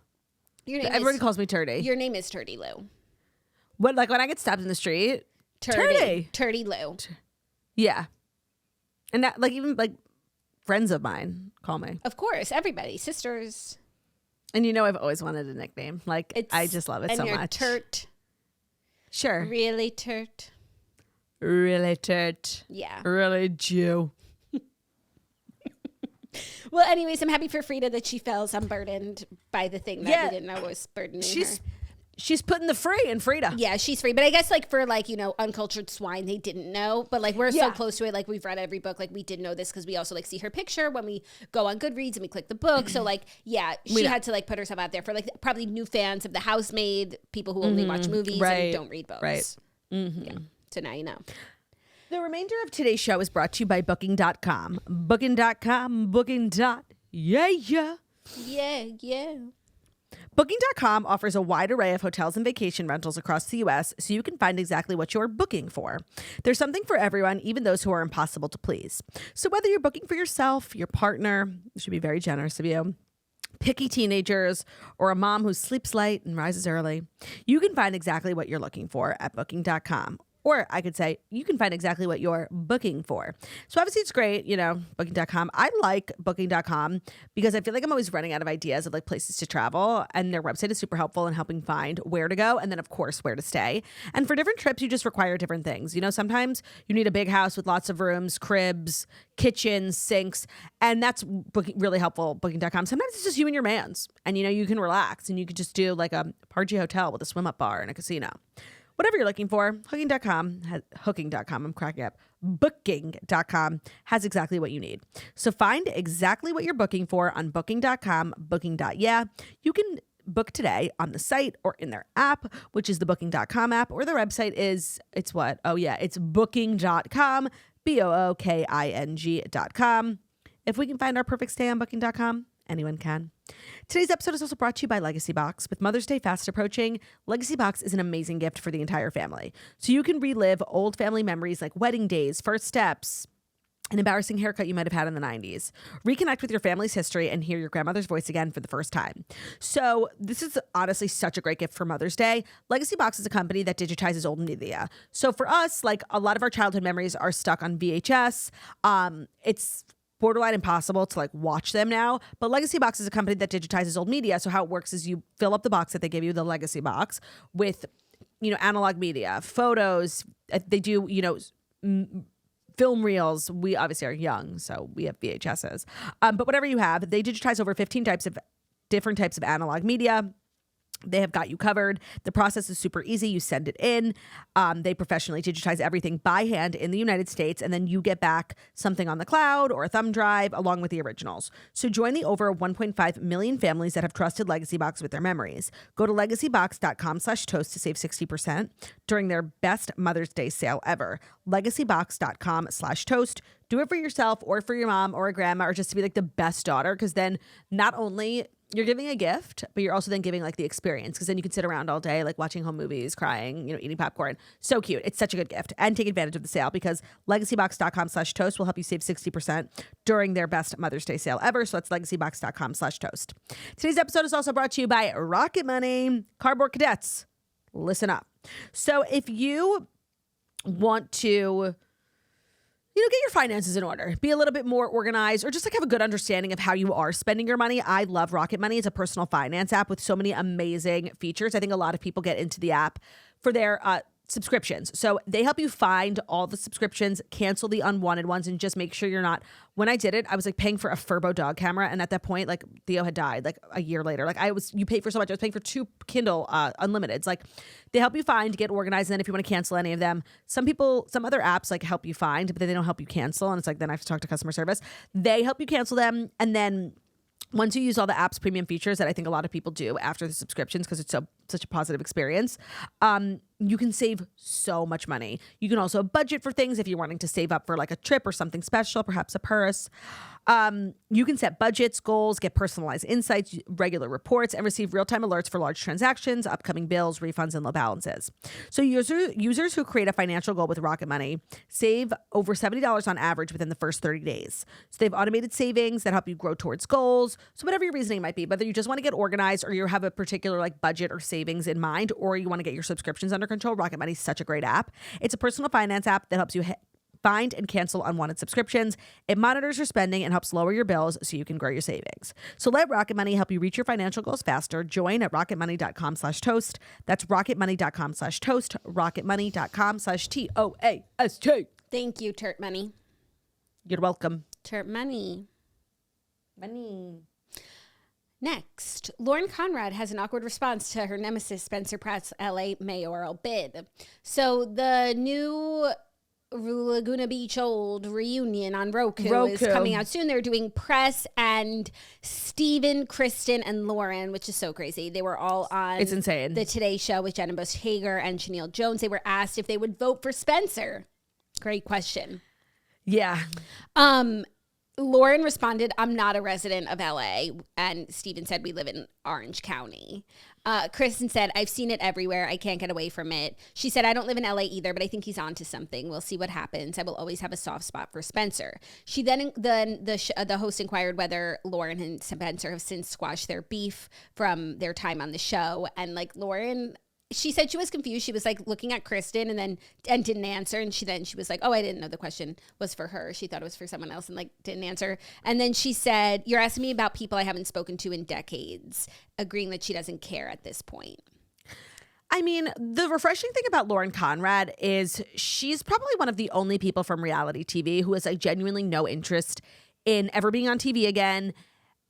Everybody calls me Turdy. Your name is Turdy Lou. What, like when I get stopped in the street? Turdy Lou. Yeah. And that, like, even like friends of mine call me. Of course, everybody, sisters. And you know, I've always wanted a nickname. Like, I just love it so much. Turt. Sure. Really Turt. Really Turt. Yeah. Really Jew. Well, anyways, I'm happy for Frieda that she feels unburdened by the thing that we didn't know was burdening her. She's putting the free in Frieda. Yeah, she's free. But I guess like for like, you know, uncultured swine, they didn't know. But like we're so close to it. Like we've read every book. Like we did know this because we also like see her picture when we go on Goodreads and we click the book. So like, yeah, she had to like put herself out there for like probably new fans of The Housemaid, people who only watch movies and don't read books. Right. Mm-hmm. Yeah. So now you know. The remainder of today's show is brought to you by Booking.com. Booking.com. Yeah. Yeah. Booking.com offers a wide array of hotels and vacation rentals across the U.S. so you can find exactly what you're booking for. There's something for everyone, even those who are impossible to please. So whether you're booking for yourself, your partner, should be very generous of you, picky teenagers, or a mom who sleeps light and rises early, you can find exactly what you're looking for at Booking.com. Or I could say you can find exactly what you're booking for. So obviously it's great, you know, Booking.com. I like Booking.com because I feel like I'm always running out of ideas of like places to travel, and their website is super helpful in helping find where to go and then of course where to stay. And for different trips, you just require different things. You know, sometimes you need a big house with lots of rooms, cribs, kitchens, sinks, and that's really helpful, Booking.com. Sometimes it's just you and your mans, and you know, you can relax and you can just do like a party hotel with a swim up bar and a casino. Whatever you're looking for, Hooking.com, I'm cracking up, Booking.com has exactly what you need. So find exactly what you're booking for on Booking.com, Booking.yeah. You can book today on the site or in their app, which is the Booking.com app, or their website is, it's what? Oh yeah, it's Booking.com, Booking.com. If we can find our perfect stay on Booking.com, anyone can. Today's episode is also brought to you by Legacy Box. With Mother's Day fast approaching, Legacy Box is an amazing gift for the entire family. So you can relive old family memories like wedding days, first steps, an embarrassing haircut you might have had in the 90s. Reconnect with your family's history and hear your grandmother's voice again for the first time. So this is honestly such a great gift for Mother's Day. Legacy Box is a company that digitizes old media. So for us, like a lot of our childhood memories are stuck on VHS. It's borderline impossible to like watch them now, but Legacy Box is a company that digitizes old media. So how it works is you fill up the box that they give you, the Legacy Box, with, you know, analog media, photos. They do, you know, film reels. We obviously are young, so we have VHSs. But whatever you have, they digitize over 15 different types of analog media. They have got you covered. The process is super easy. You send it in. They professionally digitize everything by hand in the United States, and then you get back something on the cloud or a thumb drive along with the originals. So join the over 1.5 million families that have trusted Legacy Box with their memories. Go to legacybox.com/toast to save 60% during their best Mother's Day sale ever. Legacybox.com/toast. Do it for yourself or for your mom or a grandma, or just to be like the best daughter, because then not only you're giving a gift, but you're also then giving like the experience, because then you can sit around all day like watching home movies, crying, you know, eating popcorn. So cute. It's such a good gift. And take advantage of the sale, because legacybox.com/toast will help you save 60% during their best Mother's Day sale ever. So that's legacybox.com/toast. Today's episode is also brought to you by Rocket Money. Cardboard Cadets, listen up. So if you want to, you know, get your finances in order, be a little bit more organized, or just like have a good understanding of how you are spending your money, I love Rocket Money. It's a personal finance app with so many amazing features. I think a lot of people get into the app for their subscriptions. So they help you find all the subscriptions, cancel the unwanted ones, and just make sure you're not. When I did it, I was like paying for a Furbo dog camera, and at that point, like Theo had died like a year later. Like you pay for so much. I was paying for 2 Kindle Unlimiteds. Like they help you find, get organized, and then if you want to cancel any of them, some other apps like help you find, but they don't help you cancel, and it's like then I have to talk to customer service. They help you cancel them, and then once you use all the app's premium features that I think a lot of people do after the subscriptions because it's such a positive experience, you can save so much money. You can also budget for things if you're wanting to save up for like a trip or something special, perhaps a purse. You can set budgets, goals, get personalized insights, regular reports, and receive real-time alerts for large transactions, upcoming bills, refunds, and low balances. So users who create a financial goal with Rocket Money save over $70 on average within the first 30 days. So they've automated savings that help you grow towards goals. So whatever your reasoning might be, whether you just want to get organized or you have a particular like budget or savings in mind, or you want to get your subscriptions under control, Rocket Money is such a great app. It's a personal finance app that helps you find and cancel unwanted subscriptions. It monitors your spending and helps lower your bills so you can grow your savings. So let Rocket Money help you reach your financial goals faster. Join at rocketmoney.com/toast. That's rocketmoney.com/toast. rocketmoney.com/TOAST. Thank you, Turt Money. You're welcome. Turt Money. Money. Next, Lauren Conrad has an awkward response to her nemesis Spencer Pratt's LA mayoral bid. So the new Laguna Beach Old reunion on Roku is coming out soon. They're doing press, and Steven, Kristen, and Lauren, which is so crazy. They were all on It's insane. the Today Show with Jenna Bush Hager and Chanel Jones. They were asked if they would vote for Spencer. Great question. Yeah. Lauren responded, I'm not a resident of LA. And Steven said, we live in Orange County. Kristen said, I've seen it everywhere. I can't get away from it. She said, I don't live in LA either, but I think he's onto something. We'll see what happens. I will always have a soft spot for Spencer. She then the host inquired whether Lauren and Spencer have since squashed their beef from their time on the show. And like Lauren, she said she was confused. She was like looking at Kristen and didn't answer. And she was like, oh, I didn't know the question was for her. She thought it was for someone else and like didn't answer. And then she said, you're asking me about people I haven't spoken to in decades, agreeing that she doesn't care at this point. I mean, the refreshing thing about Lauren Conrad is she's probably one of the only people from reality TV who has like genuinely no interest in ever being on TV again.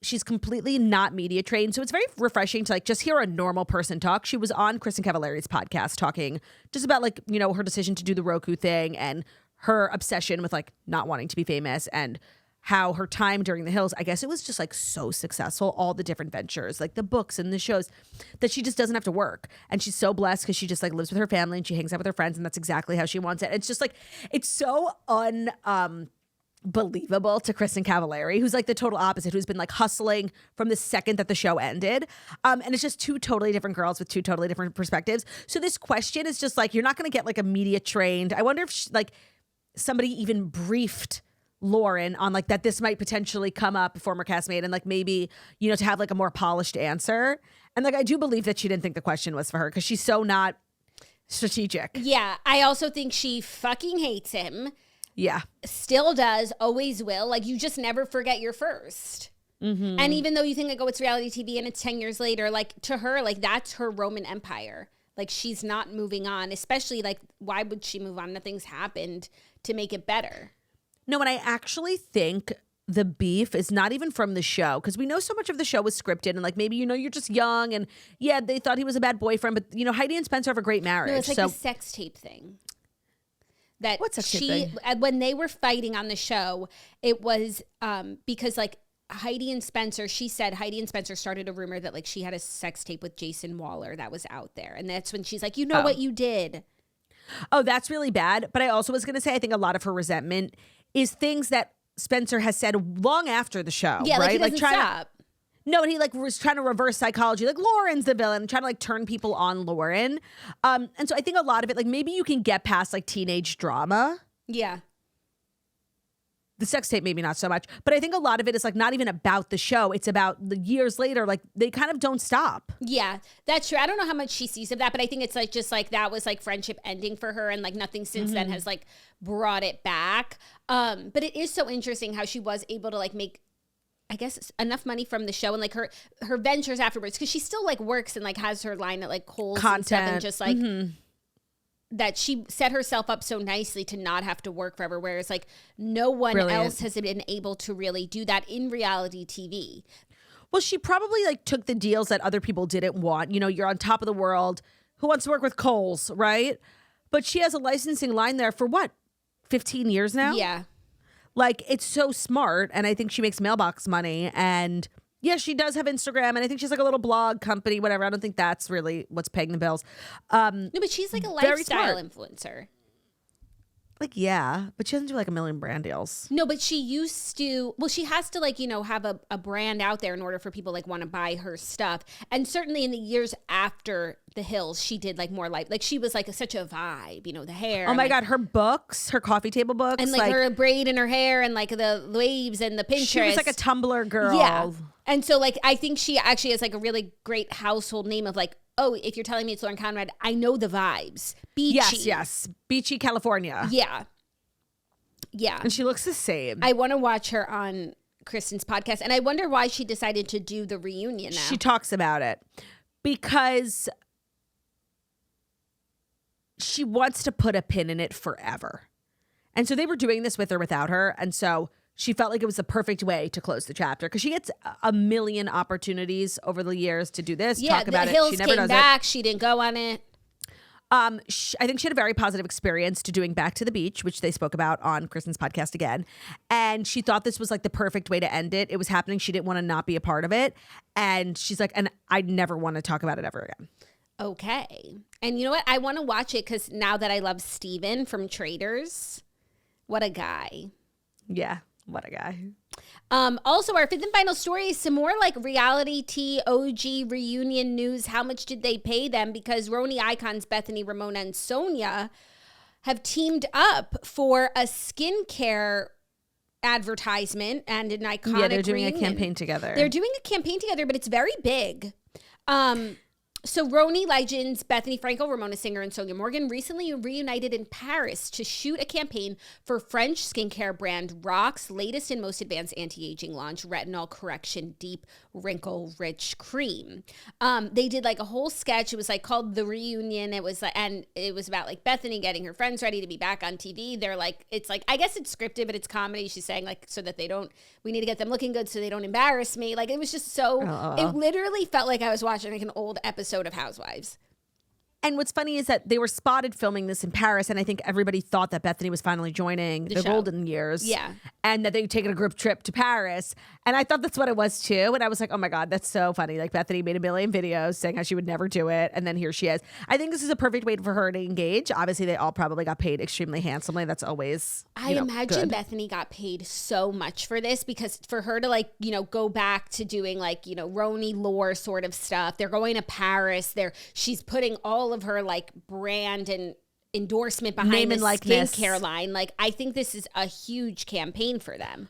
She's completely not media trained. So it's very refreshing to like just hear a normal person talk. She was on Kristen Cavallari's podcast talking just about like, you know, her decision to do the Roku thing and her obsession with like not wanting to be famous and how her time during the Hills, I guess it was just like so successful, all the different ventures, like the books and the shows, that she just doesn't have to work. And she's so blessed because she just like lives with her family and she hangs out with her friends, and that's exactly how she wants it. It's just like, it's so believable to Kristen Cavallari, who's like the total opposite, who's been like hustling from the second that the show ended. And it's just two totally different girls with two totally different perspectives. So this question is just like, you're not going to get like a media trained. I wonder if like somebody even briefed Lauren on like that this might potentially come up, former castmate, and like maybe, you know, to have like a more polished answer. And like, I do believe that she didn't think the question was for her because she's so not strategic. Yeah. I also think she fucking hates him. Yeah. Still does, always will. Like, you just never forget your first. Mm-hmm. And even though you think like, oh, it's reality TV and it's 10 years later, like to her, like that's her Roman Empire. Like she's not moving on, especially like, why would she move on? Nothing's happened to make it better. No, and I actually think the beef is not even from the show, because we know so much of the show was scripted and like maybe, you know, you're just young and yeah, they thought he was a bad boyfriend, but you know, Heidi and Spencer have a great marriage. No, it's like the sex tape thing. That What's sex tape thing? When they were fighting on the show, it was because like Heidi and Spencer, she said Heidi and Spencer started a rumor that like she had a sex tape with Jason Waller that was out there. And that's when she's like, you know what you did. Oh, that's really bad. But I also was going to say, I think a lot of her resentment is things that Spencer has said long after the show. Yeah, right? Like he doesn't stop. No, and he like was trying to reverse psychology. Like Lauren's the villain, trying to like turn people on Lauren. And so I think a lot of it, like maybe you can get past like teenage drama. Yeah. The sex tape, maybe not so much. But I think a lot of it is like not even about the show. It's about the years later. Like they kind of don't stop. Yeah, that's true. I don't know how much she sees of that, but I think it's like just like that was like friendship ending for her, and like nothing since then has like brought it back. But it is so interesting how she was able to like make, I guess, enough money from the show and like her ventures afterwards, because she still like works and like has her line at like Kohl's and stuff, and just like that she set herself up so nicely to not have to work forever, whereas like no one else has been able to really do that in reality TV. Well, she probably like took the deals that other people didn't want. You know, you're on top of the world. Who wants to work with Kohl's, right? But she has a licensing line there for what, 15 years now? Yeah. Like, it's so smart, and I think she makes mailbox money, and yeah, she does have Instagram, and I think she's like a little blog company, whatever. I don't think that's really what's paying the bills. No, but she's like a lifestyle influencer. Like, yeah, but she doesn't do like a million brand deals. No, but she used to, well, she has to like, you know, have a brand out there in order for people like want to buy her stuff. And certainly in the years after The Hills, she did like more like she was like such a vibe, you know, the hair. Oh my God, her books, her coffee table books. And like her braid in her hair and like the waves and the Pinterest. She was like a Tumblr girl. Yeah. And so like, I think she actually has like a really great household name of like, oh, if you're telling me it's Lauren Conrad, I know the vibes. Beachy. Yes. Beachy, California. Yeah. Yeah. And she looks the same. I want to watch her on Kristen's podcast. And I wonder why she decided to do the reunion now. She talks about it because she wants to put a pin in it forever. And so they were doing this with or without her. And so she felt like it was the perfect way to close the chapter because she gets a million opportunities over the years to do this, talk about it. Hills she never came does back. She didn't go on it. I think she had a very positive experience to doing Back to the Beach, which they spoke about on Kristen's podcast again. And she thought this was like the perfect way to end it. It was happening. She didn't want to not be a part of it. And she's like, and I never want to talk about it ever again. Okay. And you know what? I want to watch it because now that I love Steven from Traders, what a guy. Yeah. What a guy. Also, our fifth and final story is some more like reality OG reunion news. How much did they pay them? Because RHONY icons Bethenny, Ramona, and Sonja have teamed up for a skincare advertisement and an iconic Yeah, they're doing reunion. a campaign together. They're doing a campaign together, but it's very big. So RHONY legends Bethenny Frankel, Ramona Singer, and Sonja Morgan recently reunited in Paris to shoot a campaign for French skincare brand RHONY's latest and most advanced anti-aging launch, Retinol Correction Deep Wrinkle Rich Cream. They did like a whole sketch. It was like called The Reunion. It was like, and it was about like Bethenny getting her friends ready to be back on TV. They're like, it's like, I guess it's scripted, but it's comedy. She's saying like, so that we need to get them looking good so they don't embarrass me. Like it was just so, it literally felt like I was watching like an old episode of Housewives. And what's funny is that they were spotted filming this in Paris, and I think everybody thought that Bethenny was finally joining the golden years. Yeah. And that they'd taken a group trip to Paris. And I thought that's what it was too. And I was like, oh my God, that's so funny. Like Bethenny made a million videos saying how she would never do it. And then here she is. I think this is a perfect way for her to engage. Obviously, they all probably got paid extremely handsomely. That's always, I imagine good. Bethenny got paid so much for this because for her to like, go back to doing like, RHONY lore sort of stuff. They're going to Paris. She's putting all of her like brand and endorsement behind the skincare line. Like, I think this is a huge campaign for them.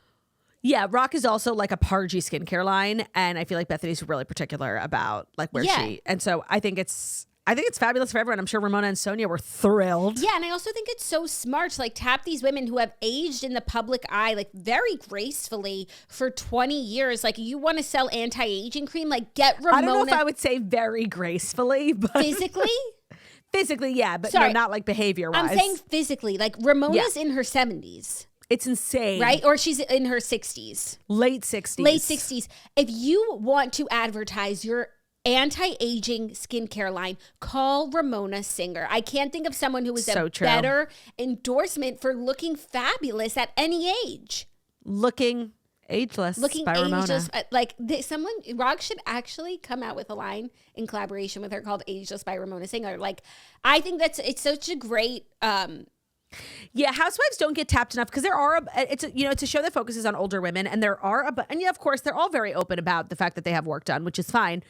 Yeah, Rock is also like a Pargy skincare line, and I feel like Bethenny's really particular about like where and so I think it's fabulous for everyone. I'm sure Ramona and Sonja were thrilled. Yeah, and I also think it's so smart to like tap these women who have aged in the public eye like very gracefully for 20 years. Like you want to sell anti-aging cream, like get Ramona. I don't know if I would say very gracefully, but physically? Physically, yeah, but no, not like behavior-wise. I'm saying physically. Like Ramona's in her 70s. It's insane. Right? Or she's in her 60s. Late 60s. Late 60s. If you want to advertise your anti-aging skincare line, call Ramona Singer. I can't think of someone who is a better endorsement for looking fabulous at any age. Looking ageless by Ramona. Like Rog should actually come out with a line in collaboration with her called Ageless by Ramona Singer. Like, I think it's such a great yeah, Housewives don't get tapped enough because it's a show that focuses on older women, and of course they're all very open about the fact that they have work done, which is fine.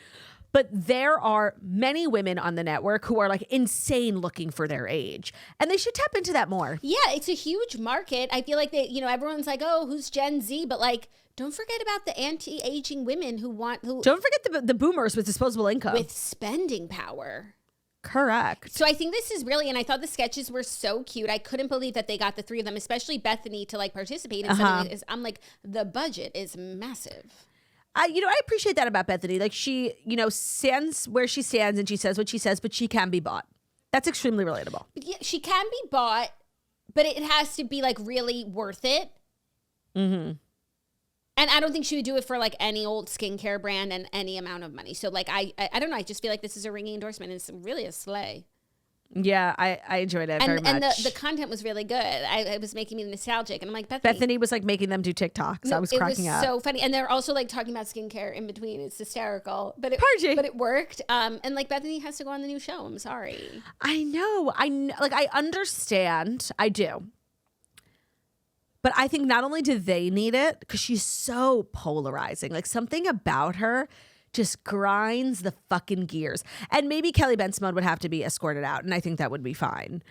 But there are many women on the network who are like insane looking for their age, and they should tap into that more. Yeah, it's a huge market. I feel like everyone's like, oh, who's Gen Z? But like, don't forget about the anti-aging women who don't forget the boomers with disposable income. With spending power. Correct. So I think this is really, and I thought the sketches were so cute. I couldn't believe that they got the three of them, especially Bethenny, to like participate in something like this. I'm like, the budget is massive. I appreciate that about Bethenny. Like she, stands where she stands and she says what she says, but she can be bought. That's extremely relatable. Yeah, she can be bought, but it has to be like really worth it. Mm-hmm. And I don't think she would do it for like any old skincare brand and any amount of money. So like, I don't know. I just feel like this is a ringing endorsement. It's really a slay. Yeah, I enjoyed it very much. And the content was really good. It was making me nostalgic. And I'm like, Bethenny was like making them do TikToks. I was cracking up. It was so funny. And they're also like talking about skincare in between. It's hysterical. But it worked. And like Bethenny has to go on the new show. I'm sorry. I know. I understand. I do. But I think not only do they need it, because she's so polarizing. Like something about her just grinds the fucking gears. And maybe Kelly Ben-Simone would have to be escorted out, and I think that would be fine.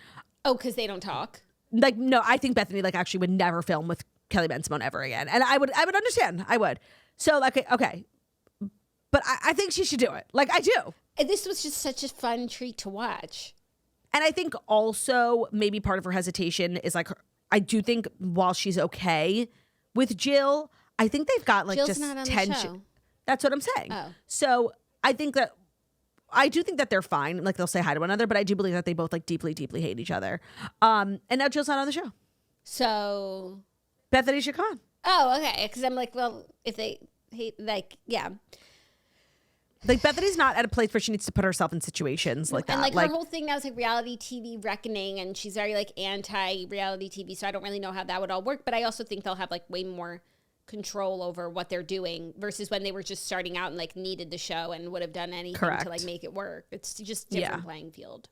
Oh, because they don't talk? Like, no, I think Bethenny like actually would never film with Kelly Ben-Simone ever again. And I would understand. I would. So like, okay. But I think she should do it. Like, I do. And this was just such a fun treat to watch. And I think also maybe part of her hesitation is like, I do think while she's okay with Jill, I think they've got like Jill's just not on tension. the show. That's what I'm saying. Oh. So I do think that they're fine. Like they'll say hi to one another, but I do believe that they both like deeply, deeply hate each other. And now Jill's not on the show. So Bethenny should come on. Oh, okay. Because I'm like, well, if they hate, like, yeah. Like Bethany's not at a place where she needs to put herself in situations like that. And like her whole thing now is like reality TV reckoning, and she's very like anti-reality TV. So I don't really know how that would all work. But I also think they'll have like way more control over what they're doing versus when they were just starting out and like needed the show and would have done anything to like make it work. It's just different playing field.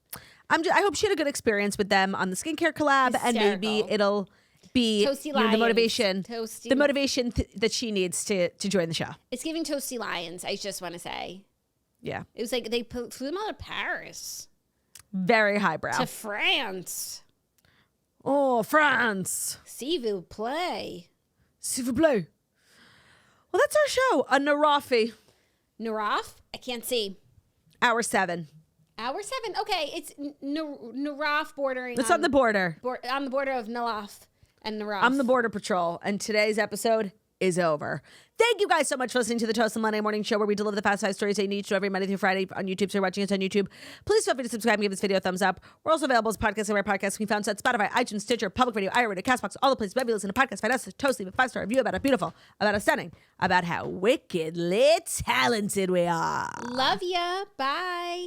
I hope she had a good experience with them on the skincare collab, and maybe it'll be the motivation that she needs to join the show. It's giving Toasty Lions, I just want to say. Yeah. It was like they flew them out of Paris. Very highbrow. To France. Oh, France. S'il vous plaît. S'il vous plaît. Well, that's our show. A Narafi. Naraf? I can't see. Hour 7. Hour 7? Okay, it's Naraf bordering. It's on the border. On the border of Nalaf and Naraf. I'm the Border Patrol, and today's episode is over. Thank you guys so much for listening to the Toast and Monday Morning Show, where we deliver the fast 5 stories they need to every Monday through Friday on YouTube. So you're watching us on YouTube. Please feel free to subscribe and give this video a thumbs up. We're also available as podcasts and where podcasts can be found. So at Spotify, iTunes, Stitcher, Public Radio, iHeartRadio, CastBox, all the places where you listen to podcasts. Find us at Toast, leave a 5-star review about a beautiful, about a stunning, about how wickedly talented we are. Love ya. Bye.